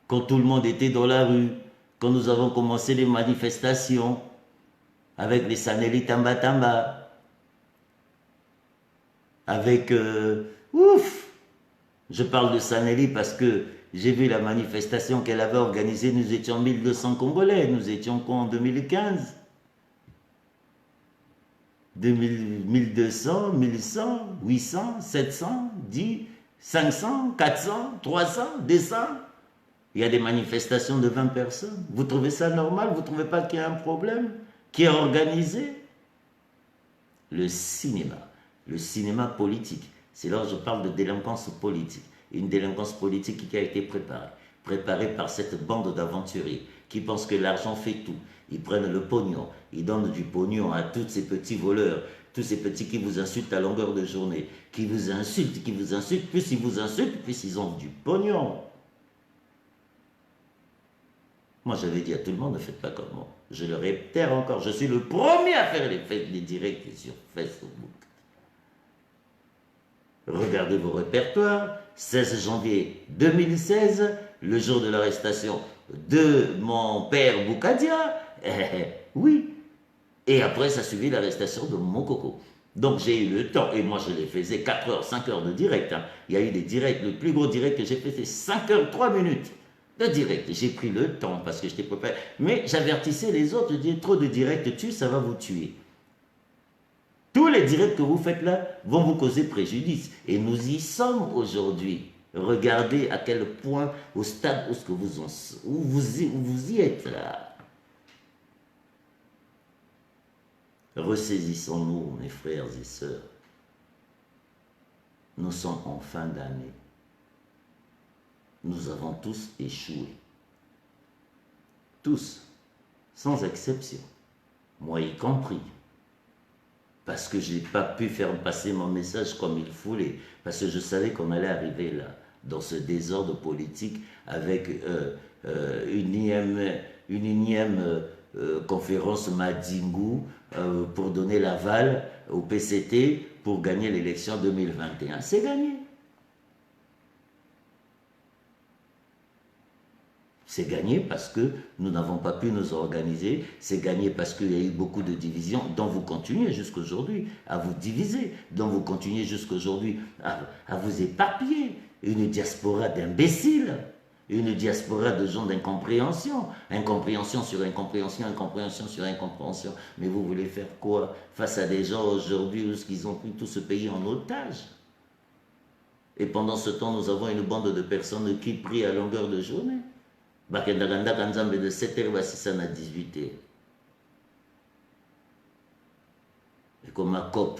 quand tout le monde était dans la rue. Quand nous avons commencé les manifestations avec les Saneli Tamba Tamba, avec je parle de Saneli parce que j'ai vu la manifestation qu'elle avait organisée. Nous étions 1200 Congolais, nous étions quoi en 2015? 1200, 1100, 800, 700, 10, 500, 400, 300, 200. Il y a des manifestations de 20 personnes. Vous trouvez ça normal? Vous ne trouvez pas qu'il y a un problème qui est organisé? Le cinéma politique, c'est là où je parle de délinquance politique. Une délinquance politique qui a été préparée par cette bande d'aventuriers qui pensent que l'argent fait tout. Ils prennent le pognon, ils donnent du pognon à tous ces petits voleurs, tous ces petits qui vous insultent à longueur de journée, qui vous insultent, plus ils vous insultent, plus ils ont du pognon. Moi, j'avais dit à tout le monde, ne faites pas comme moi. Je le répète encore, je suis le premier à faire les directs sur Facebook. Regardez vos répertoires. 16 janvier 2016, le jour de l'arrestation de mon père Boukadia. Oui. Et après, ça a suivi l'arrestation de mon coco. Donc, j'ai eu le temps, et moi, je les faisais 4 heures, 5 heures de direct. Hein. Il y a eu des directs, le plus gros direct que j'ai fait, c'est 5 heures, 3 minutes. De direct, j'ai pris le temps parce que j'étais préparé. Mais j'avertissais les autres, je disais trop de direct, ça va vous tuer. Tous les directs que vous faites là vont vous causer préjudice. Et nous y sommes aujourd'hui. Regardez à quel point, au stade où vous y êtes là. Ressaisissons-nous, mes frères et sœurs. Nous sommes en fin d'année. Nous avons tous échoué. Tous, sans exception. Moi y compris. Parce que je n'ai pas pu faire passer mon message comme il fallait. Parce que je savais qu'on allait arriver là, dans ce désordre politique, avec une énième conférence Madingu pour donner l'aval au PCT pour gagner l'élection 2021. C'est gagné. C'est gagné parce que nous n'avons pas pu nous organiser. C'est gagné parce qu'il y a eu beaucoup de divisions dont vous continuez jusqu'aujourd'hui à vous diviser, dont vous continuez jusqu'aujourd'hui à vous éparpiller. Une diaspora d'imbéciles, une diaspora de gens d'incompréhension. Incompréhension sur incompréhension, incompréhension sur incompréhension. Mais vous voulez faire quoi face à des gens aujourd'hui où ils ont pris tout ce pays en otage? Et pendant ce temps, nous avons une bande de personnes qui prient à longueur de journée. Bakendaganda Kanzambe de 7h à 6h à 18h. Et comme ma cop,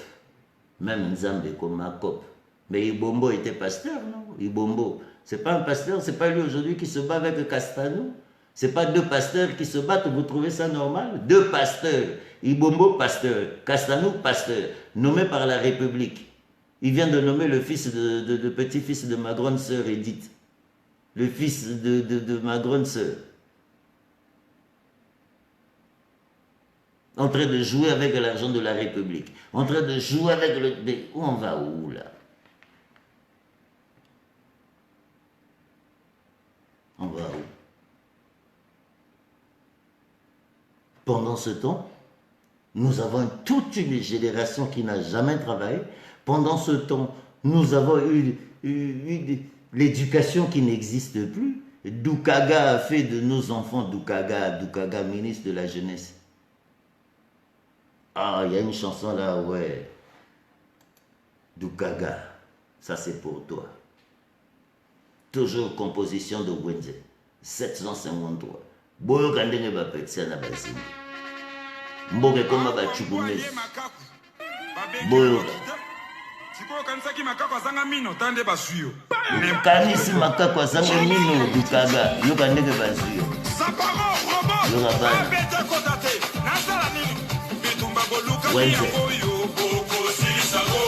même Nzambe comme ma cop. Mais Ibombo était pasteur, non? Ibombo, c'est pas un pasteur, c'est pas lui aujourd'hui qui se bat avec Castanou. C'est pas 2 pasteurs qui se battent, vous trouvez ça normal? 2 pasteurs. Ibombo, pasteur. Castanou, pasteur. Nommé par la République. Il vient de nommer le fils de petit-fils de ma grande sœur Edith. Le fils de ma grande sœur. En train de jouer avec l'argent de la République. En train de jouer avec le... Mais où on va où là? On va où? Pendant ce temps, Nous avons toute une génération qui n'a jamais travaillé. Pendant ce temps, nous avons eu l'éducation qui n'existe plus. Doukaga a fait de nos enfants Doukaga, ministre de la jeunesse. Ah, il y a une chanson là, ouais. Doukaga, ça c'est pour toi. Toujours composition de Wenze. 753. Boyo kandenge ba petsia na bazini. Mboke koma ba chukumesi. Boyo. Siko kanisaki makako azanga mino tande basuyo. Kanisi makako azanga mino Doukaga. Yo kandenge basuyo. Saparo robot. Yo rabana. Abete kotate. Nasala nini? Bitumba boluka Wenze. kiyango yo. Boko silisago.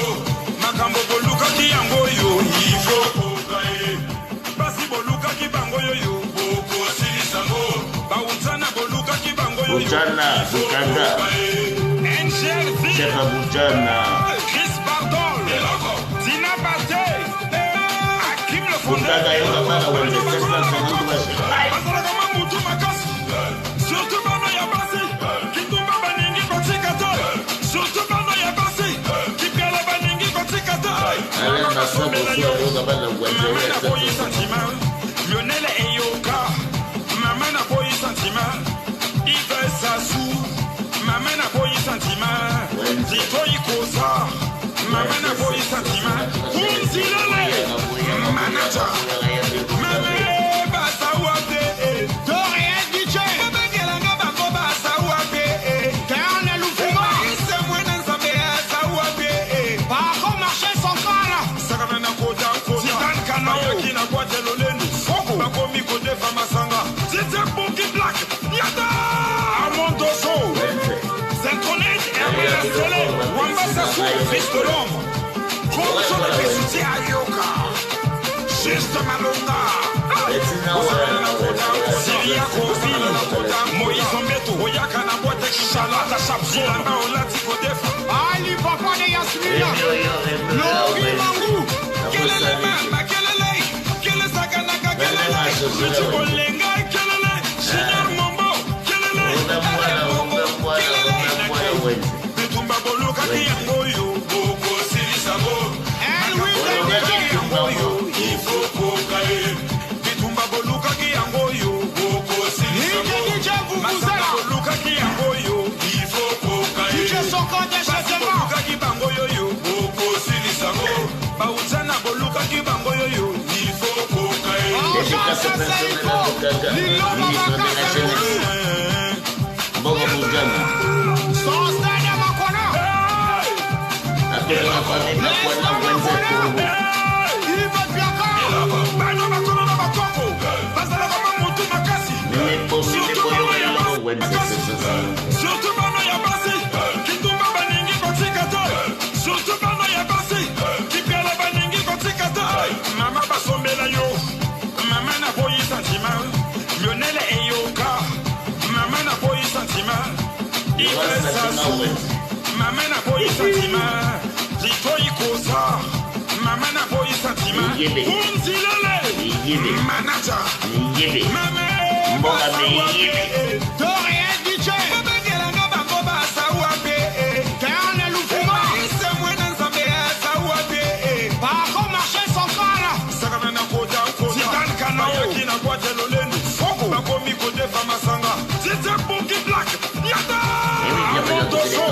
Makambo boluka kiyango yo. Ifo kokae. Basi boluka kibango yo yo. Boko silisago. Bautsana boluka kibango yo yo. Butana, Doukaga. Cheikh Butana. Chris Bardol. Tina Bate. Hakim le fondeur. Doukaga yo rabana Wenze. 753. Surtout bano ya basi. Kitumba baningi kotikata. Surtout bano ya basi. Kipela baningi kotikata. Alain Nassau Bossoa yo rabana Wenze. Maman na boyi sentiment. Lionel Eyoka. Maman na boyi sentiment. Yves Sassou. Maman na boyi sentiment. Zito Ikosa. Maman na boyi sentiment. Unzilele. Manager. Maman Basawate. Dorian DJ. Bagelanga bango Basawate. Kerne Lufuma. Semwena Nzambe Basawate. Bako marché sans cara. Sakamena Kota. Zidane Kanao. Kina Kwate Lolendo. Foko. Bako Miko Defa Masanga. Zite Bunky Black. Yada. Amondoso. Zentronet. Hermana Sele. Wamba Sassou. Fils de l'homme. Conso de Pessuti Ayoka. Juste Malonga. Syria Kofi. Moïse Ombeto. Oyaka na boîte Kishalata Chapso. Lamba Olati Kodefa. Ali Papa de Yasmina. Lori Mangu. Kelele Mamba. Kelele. Kele Sakanaka. Kelele. Luchi Bolenga. Kelele. Seigneur Mombo. Kelele. Kelele. Bitumba Boluka Kiyango yo. Boko Silisago. Ifo Kokae. Bitumba Boluka Kiyango yo. Boko Silisago. Masaka Boluka Kiyango yo. Ifo Kokae. Basi Boluka Kibango yo yo. Boko Silisago. Bautsana Boluka Kibango yo yo. Ifo Kokae. Dédicace personnelle à Doukaga, ministre de la jeunesse. Mbogo Mujana. Appelle la famille Makwana Wenze Kongo. Nene Bosi de Boyo Wenze Surtout bano ya basi. Kitumba baningi kotikata. Surtout bano ya basi. Kipela baningi kotikata. Mama basombela yo. Mama na boyi sentiment. Lionel Eyoka. Mama na boyi sentiment. Yves Sassou. Mama na boyi sentiment. Zito Ikosa. Mama na boyi sentiment. Unzilele. Manager. Mama Dorian DJ. Bagelanga bango Basawate. Kerne Lufuma. Semwena Nzambe Basawate. Bako marché sans cara. Sakamena Kota. Zidane Kanao. Kina Kwate Lolendo. Foko. Bako Miko Defa Masanga. Zite Bunky Black. Yada. Amondoso.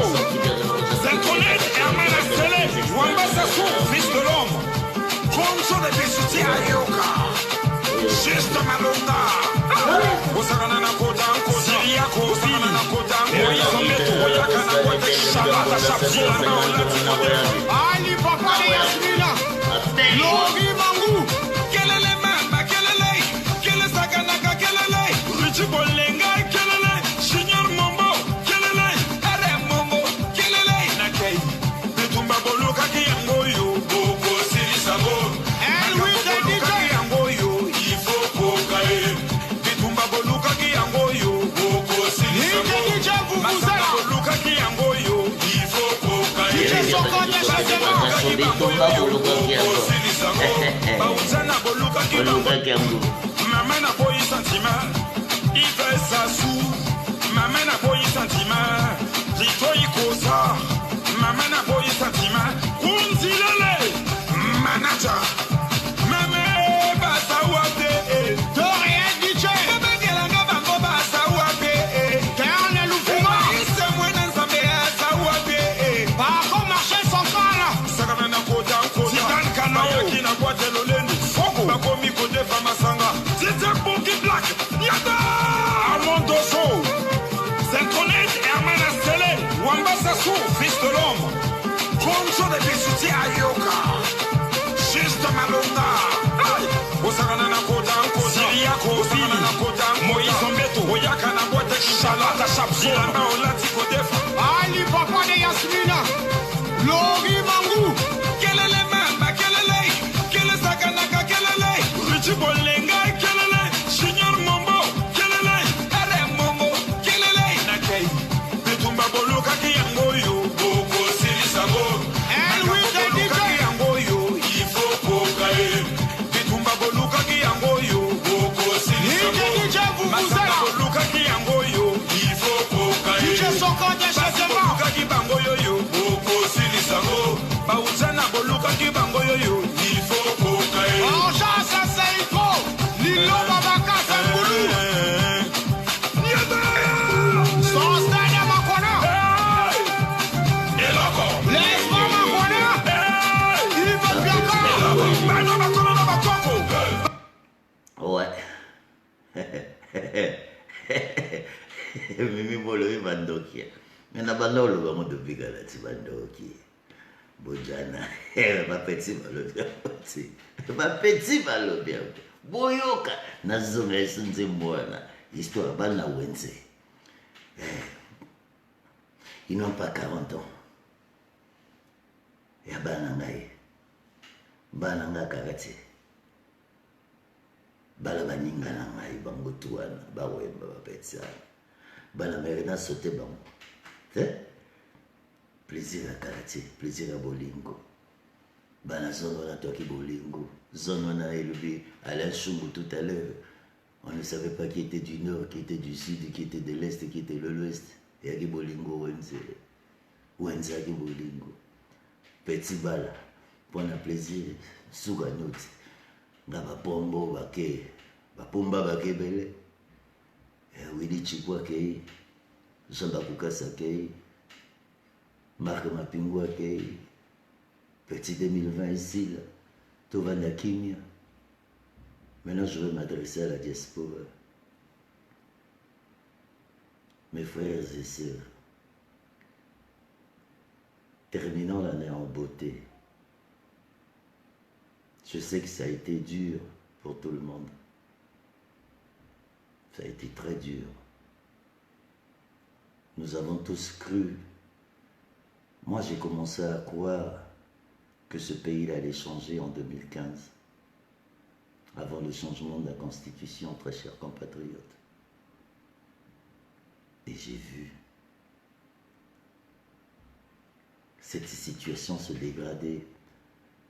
Zentronet. Hermana Sele. Wamba Sassou. Fils de l'homme. Conso de Pessuti Ayoka. Juste Malonga. Osagana na Kota. Syria Kofi. Moïse Ombeto. Oyaka na boîte Kishalata Chapso. Lamba Olati Kodefa. Ali Papa de Yasmina. Lori Mangu. Kelele Mamba. Kelele. Kele Sakanaka. Kelele. Luchi Bolenga. Kelele. Seigneur Mombo. Kelele. Ere Mombo. Kelele. Nakei. Bitumba Boluka Kiyango yo. Boko Silisago. Boluka Kiyango yo. Ifo Kokae. Bitumba Boluka Kiyango yo. Boko Silisago. Masaka Boluka Kiyango yo. Ifo Kokae. Bautsana Boluka Kiyango. Mama na boyi sentiment. Yves Sassou. Mama na boyi sentiment. Zito Honnête Herman Astelé, Wamba Sassou, fils de l'homme. Concho de Bissuti Ayoka. Juste Malonga. Osagana na Kodanko, Siriako, Osagana na Kodanko, Moïse Ombeto, Oyaka na boîte Chalata Chapso, Ilamba Olati Kodefa. Ali Papa de Yasmina, Lori Mangou. Kelele Mamba, Kelele, Kele Saganaka, Kelele, Richie Bolenga, Kelele, Signor Mombo, Kelele, Are Mombo, Kelele, Nakei, Betumba Boluka Kiangoyo, Boko Silisago, Elwi Dedika Kiangoyo, Ifo Kokae, Betumba Boluka Kiangoyo, Boko Silisago, Masaka Boluka Kiangoyo, Ifo Kokae, Basi Boluka Kibangoyo, Boko Silisago, Bautana Boluka Kibangoyo, Ifo Kokae. Orchasa Seiko, Lilo Babaka Sambulu. Son stade Makwana. Eloko. Laisse-moi Makwana. Il va bien faire. Bano Makwana na Bakoko. Ouais. Mimi Molovi Bandoki. Mais na banolo ba mo dobika la ti Bandoki. Bojana. Ba petit balobi. Ba petit balobi. Boyoka na zonga esunze mwana. Histoire bana wenze. Ils n'ont pas 40 ans. Ya bana ngai. Bana nga kakati. Bala baninga na ngai bango tuana bawemba bapetsana. Bala merena sauté bango. Plaisir à karaté, plaisir à bolingo. Bana zono na toki bolingo. Zono na élevé Alain Chumbu tout à l'heure. On ne savait pas qui était du nord, qui était du sud, qui était de l'est, qui était de l'ouest. Et qui bolingo wenze. Wenze qui bolingo. Petit bala. Pour un plaisir, souga note. Nga bapombo bake. Bapomba bake bele. Willy Chikwa kei. Jean Bakukasa kei. Marc Mapingwa kei. Petit 2020 ici, là. Tovana Kimia. Maintenant, je veux m'adresser à la diaspora. Mes frères et sœurs, terminons l'année en beauté. Je sais que ça a été dur pour tout le monde. Ça a été très dur. Nous avons tous cru. Moi, j'ai commencé à croire que ce pays allait changer en 2015, avant le changement de la Constitution, très chers compatriotes. Et j'ai vu cette situation se dégrader.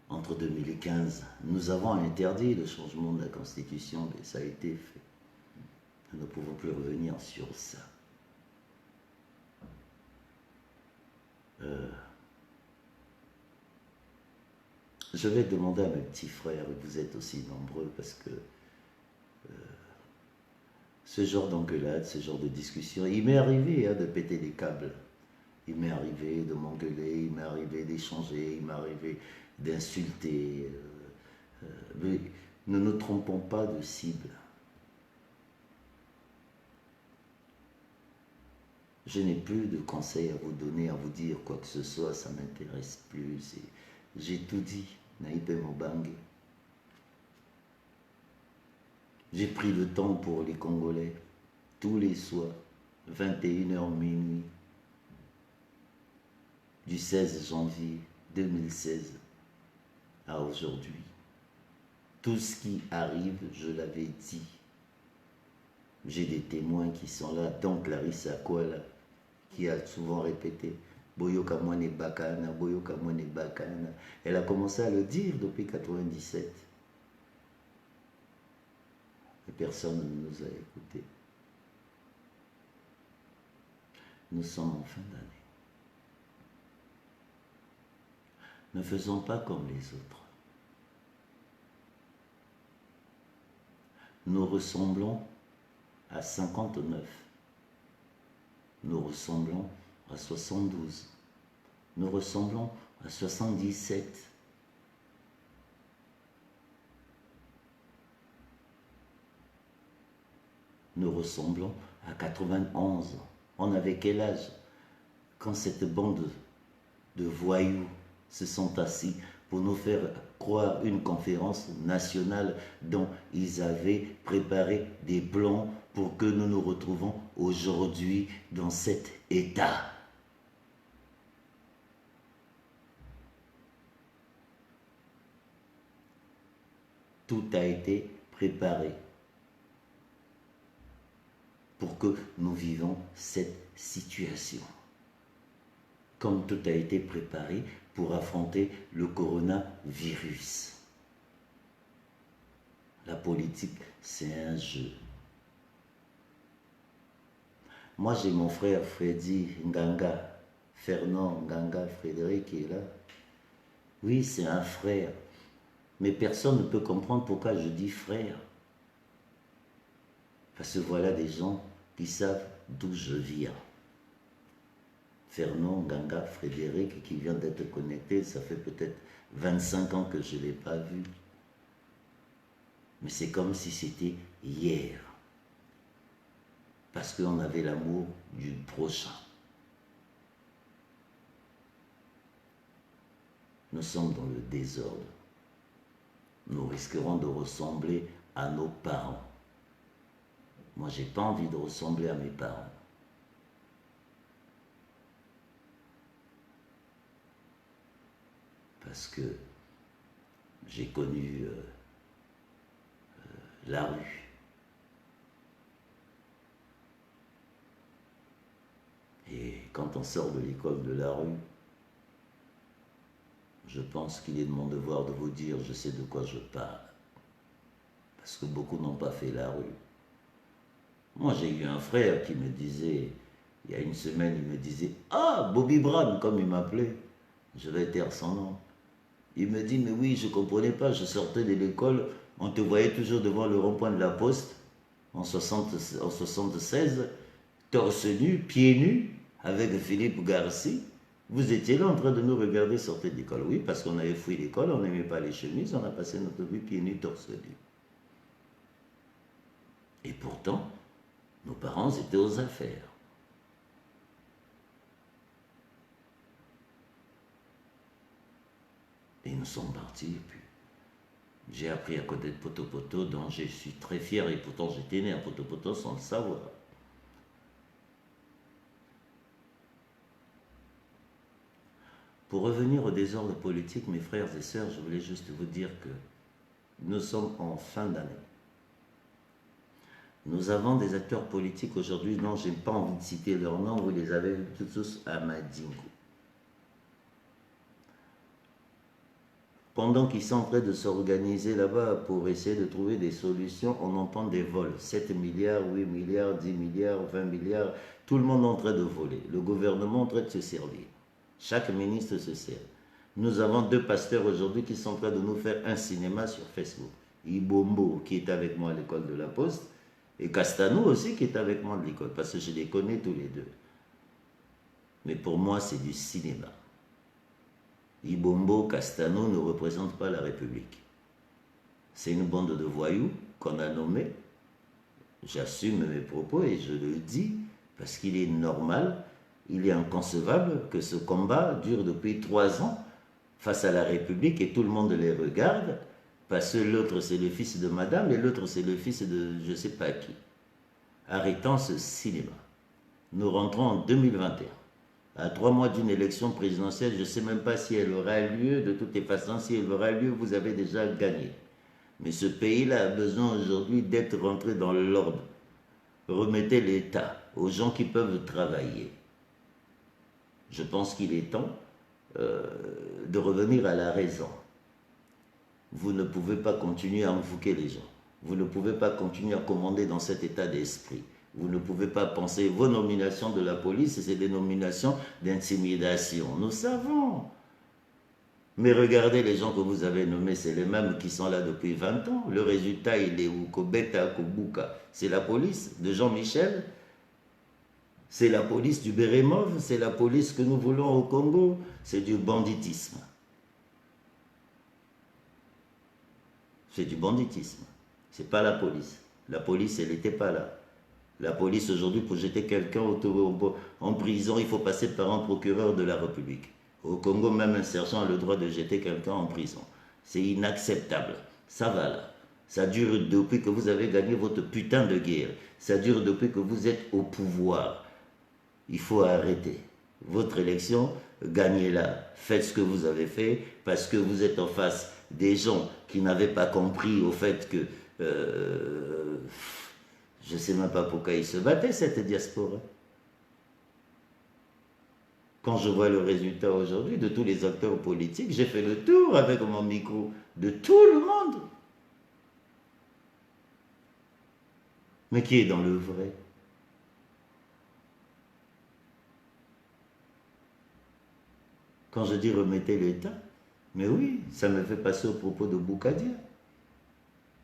Entre 2015, nous avons interdit le changement de la Constitution, mais ça a été fait. Nous ne pouvons plus revenir sur ça. Je vais demander à mes petits frères, et vous êtes aussi nombreux, parce que ce genre d'engueulade, ce genre de discussion, il m'est arrivé de péter des câbles. Il m'est arrivé de m'engueuler, il m'est arrivé d'échanger, il m'est arrivé d'insulter. Mais ne nous trompons pas de cible. Je n'ai plus de conseils à vous donner, à vous dire quoi que ce soit, ça ne m'intéresse plus. J'ai tout dit, Naïpe Mobangue. J'ai pris le temps pour les Congolais, tous les soirs, 21h minuit, du 16 janvier 2016 à aujourd'hui. Tout ce qui arrive, je l'avais dit. J'ai des témoins qui sont là, dont Clarisse Akwala, qui a souvent répété Boyoka Mwane Bakana, Boyoka Mwane Bakana. Elle a commencé à le dire depuis 1997. Et personne ne nous a écoutés. Nous sommes en fin d'année. Ne faisons pas comme les autres. Nous ressemblons à 59. Nous ressemblons à 72. Nous ressemblons à 77. Nous ressemblons à 91. On avait quel âge quand cette bande de voyous se sont assis pour nous faire croire une conférence nationale dont ils avaient préparé des plans pour que nous nous retrouvons aujourd'hui dans cet état. Tout a été préparé pour que nous vivions cette situation. Comme tout a été préparé pour affronter le coronavirus. La politique, c'est un jeu. Moi, j'ai mon frère Freddy Nganga, Fernand Nganga Frédéric qui est là. Oui, c'est un frère. Mais personne ne peut comprendre pourquoi je dis frère. Parce que voilà des gens qui savent d'où je viens. Fernand Nganga Frédéric qui vient d'être connecté, ça fait peut-être 25 ans que je ne l'ai pas vu. Mais c'est comme si c'était hier. Parce qu'on avait l'amour du prochain. Nous sommes dans le désordre. Nous risquerons de ressembler à nos parents. Moi, je n'ai pas envie de ressembler à mes parents. Parce que j'ai connu la rue. Et quand on sort de l'école de la rue, je pense qu'il est de mon devoir de vous dire, je sais de quoi je parle. Parce que beaucoup n'ont pas fait la rue. Moi, j'ai eu un frère qui me disait, il y a une semaine, il me disait, « Ah, Bobby Brown », comme il m'appelait. Je vais taire son nom. Il me dit, mais oui, je ne comprenais pas, je sortais de l'école, on te voyait toujours devant le rond-point de la Poste, en 76, torse nu, pieds nus, avec Philippe Garci. Vous étiez là en train de nous regarder sortir de l'école. Oui, parce qu'on avait fui l'école, on n'aimait pas les chemises, on a passé notre vie pieds nus, torse nu. Et pourtant, nos parents étaient aux affaires. Et nous sommes partis, et puis j'ai appris à connaître Poto-Poto, dont je suis très fier, et pourtant j'étais né à Poto-Poto sans le savoir. Pour revenir au désordre politique, mes frères et sœurs, je voulais juste vous dire que nous sommes en fin d'année. Nous avons des acteurs politiques aujourd'hui dont je n'ai pas envie de citer leur nom, vous les avez tous à Madingo. Pendant qu'ils sont en train de s'organiser là-bas pour essayer de trouver des solutions, on entend des vols. 7 milliards, 8 milliards, 10 milliards, 20 milliards. Tout le monde est en train de voler. Le gouvernement est en train de se servir. Chaque ministre se sert. Nous avons 2 pasteurs aujourd'hui qui sont en train de nous faire un cinéma sur Facebook. Ibombo, qui est avec moi à l'école de la Poste, et Castano aussi, qui est avec moi de l'école, parce que je les connais tous les deux. Mais pour moi, c'est du cinéma. Ibombo, Castano ne représentent pas la République. C'est une bande de voyous qu'on a nommée. J'assume mes propos et je le dis parce qu'il est normal, il est inconcevable que ce combat dure depuis 3 ans face à la République et tout le monde les regarde parce que l'autre c'est le fils de madame et l'autre c'est le fils de je ne sais pas qui. Arrêtons ce cinéma. Nous rentrons en 2021. À 3 mois d'une élection présidentielle, je ne sais même pas si elle aura lieu. De toutes les façons, si elle aura lieu, vous avez déjà gagné. Mais ce pays-là a besoin aujourd'hui d'être rentré dans l'ordre. Remettez l'État aux gens qui peuvent travailler. Je pense qu'il est temps de revenir à la raison. Vous ne pouvez pas continuer à enfoquer les gens. Vous ne pouvez pas continuer à commander dans cet état d'esprit. Vous ne pouvez pas penser vos nominations de la police, c'est des nominations d'intimidation. Nous savons. Mais regardez les gens que vous avez nommés, c'est les mêmes qui sont là depuis 20 ans. Le résultat, il est où? Kobeta, Kobuka. C'est la police de Jean-Michel. C'est la police du Bérémov. C'est la police que nous voulons au Congo. C'est du banditisme. C'est du banditisme. C'est pas la police. La police, elle n'était pas là. La police aujourd'hui, pour jeter quelqu'un en prison, il faut passer par un procureur de la République. Au Congo, même un sergent a le droit de jeter quelqu'un en prison. C'est inacceptable. Ça va là. Ça dure depuis que vous avez gagné votre putain de guerre. Ça dure depuis que vous êtes au pouvoir. Il faut arrêter. Votre élection, gagnez-la. Faites ce que vous avez fait parce que vous êtes en face des gens qui n'avaient pas compris au fait que... je ne sais même pas pourquoi ils se battaient, cette diaspora. Quand je vois le résultat aujourd'hui de tous les acteurs politiques, j'ai fait le tour avec mon micro de tout le monde. Mais qui est dans le vrai? Quand je dis remettez l'État, mais oui, ça me fait passer au propos de Boukadia.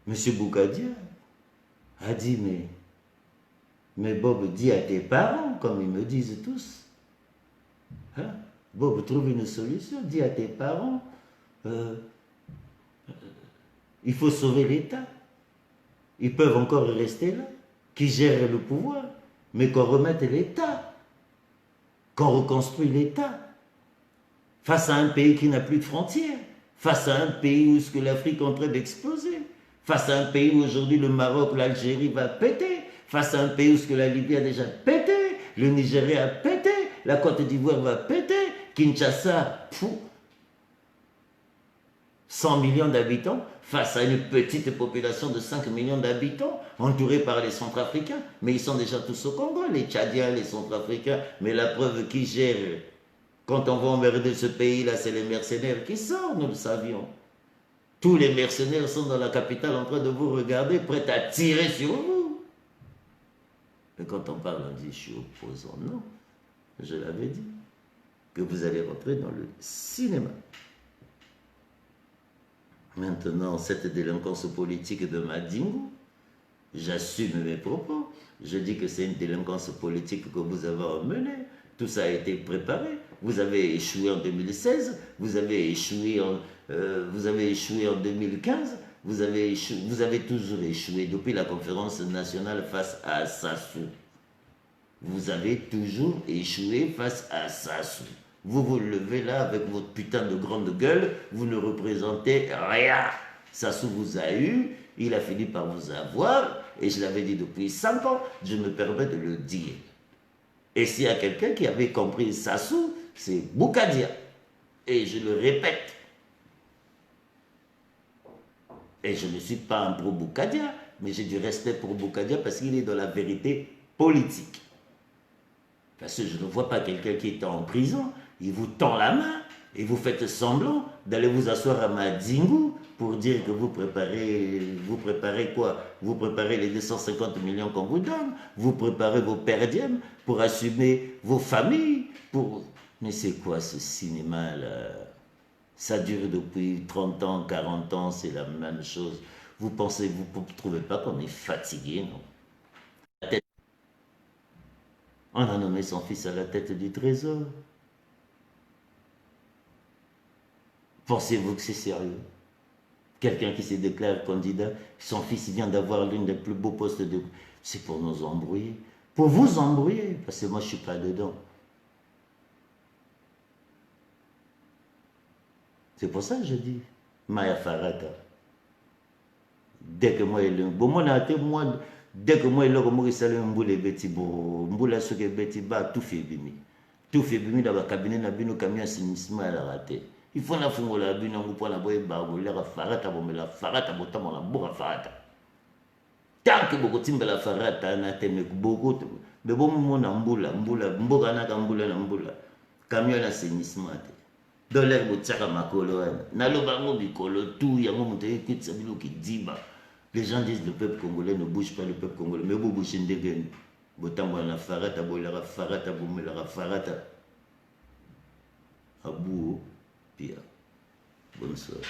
Monsieur Boukadia a dit, mais Bob, dis à tes parents, comme ils me disent tous. Hein? Bob, trouve une solution, dis à tes parents, il faut sauver l'État. Ils peuvent encore rester là, qui gèrent le pouvoir, mais qu'on remette l'État, qu'on reconstruit l'État, face à un pays qui n'a plus de frontières, face à un pays où l'Afrique est en train d'exploser, face à un pays où aujourd'hui le Maroc, l'Algérie va péter, face à un pays où la Libye a déjà pété, le Nigeria a pété, la Côte d'Ivoire va péter, Kinshasa, 100 millions d'habitants, face à une petite population de 5 millions d'habitants, entourée par les Centrafricains, mais ils sont déjà tous au Congo, les Tchadiens, les Centrafricains, mais la preuve qui gère, quand on va emmerder ce pays-là, c'est les mercenaires qui sortent, nous le savions. Tous les mercenaires sont dans la capitale en train de vous regarder, prêts à tirer sur vous. Mais quand on parle, on dit, je suis opposant. Non, je l'avais dit, que vous allez rentrer dans le cinéma. Maintenant, cette délinquance politique de Madingo, j'assume mes propos. Je dis que c'est une délinquance politique que vous avez emmenée. Tout ça a été préparé. Vous avez échoué en 2016, vous avez échoué en 2015, vous avez toujours échoué depuis la conférence nationale face à Sassou. Vous avez toujours échoué face à Sassou. Vous vous levez là avec votre putain de grande gueule, vous ne représentez rien. Sassou vous a eu, il a fini par vous avoir, et je l'avais dit depuis 5 ans, je me permets de le dire. Et s'il y a quelqu'un qui avait compris Sassou, c'est Boukadia. Et je le répète. Et je ne suis pas un pro-Boukadia, mais j'ai du respect pour Boukadia parce qu'il est dans la vérité politique. Parce que je ne vois pas quelqu'un qui est en prison, il vous tend la main et vous faites semblant d'aller vous asseoir à Madingu pour dire que vous préparez quoi? Vous préparez les 250 millions qu'on vous donne, vous préparez vos perdièmes pour assumer vos familles, Mais c'est quoi ce cinéma-là? Ça dure depuis 30 ans, 40 ans, c'est la même chose. Vous ne trouvez pas qu'on est fatigué, non? On a nommé son fils à la tête du trésor. Pensez-vous que c'est sérieux? Quelqu'un qui se déclare candidat, son fils vient d'avoir l'un des plus beaux postes de... C'est pour nous embrouiller. Pour vous embrouiller, parce que moi je ne suis pas dedans. C'est pour ça que je dis, Maya Farata. Dès que moi, dès que moi, je suis allé tout fait bimi. Tout fait bimi dans le cabinet, il camion assainissement à la raté. Il faut la faire la bine, on peut la boire, la farata, la farata, la bourra farata. Tant que beaucoup de la farata, on a beaucoup de bon moment, mbula, camion assainissement. Dans l'air, vous tirez ma colonne. Nalobango bikolo, tout, il y a un moment qui dit, les gens disent le peuple congolais ne bouge pas, le peuple congolais. Mais vous bougez une dégaine. Botambo la farata, bolara farata, bomelara farata. Abou, pia. Bonne soirée.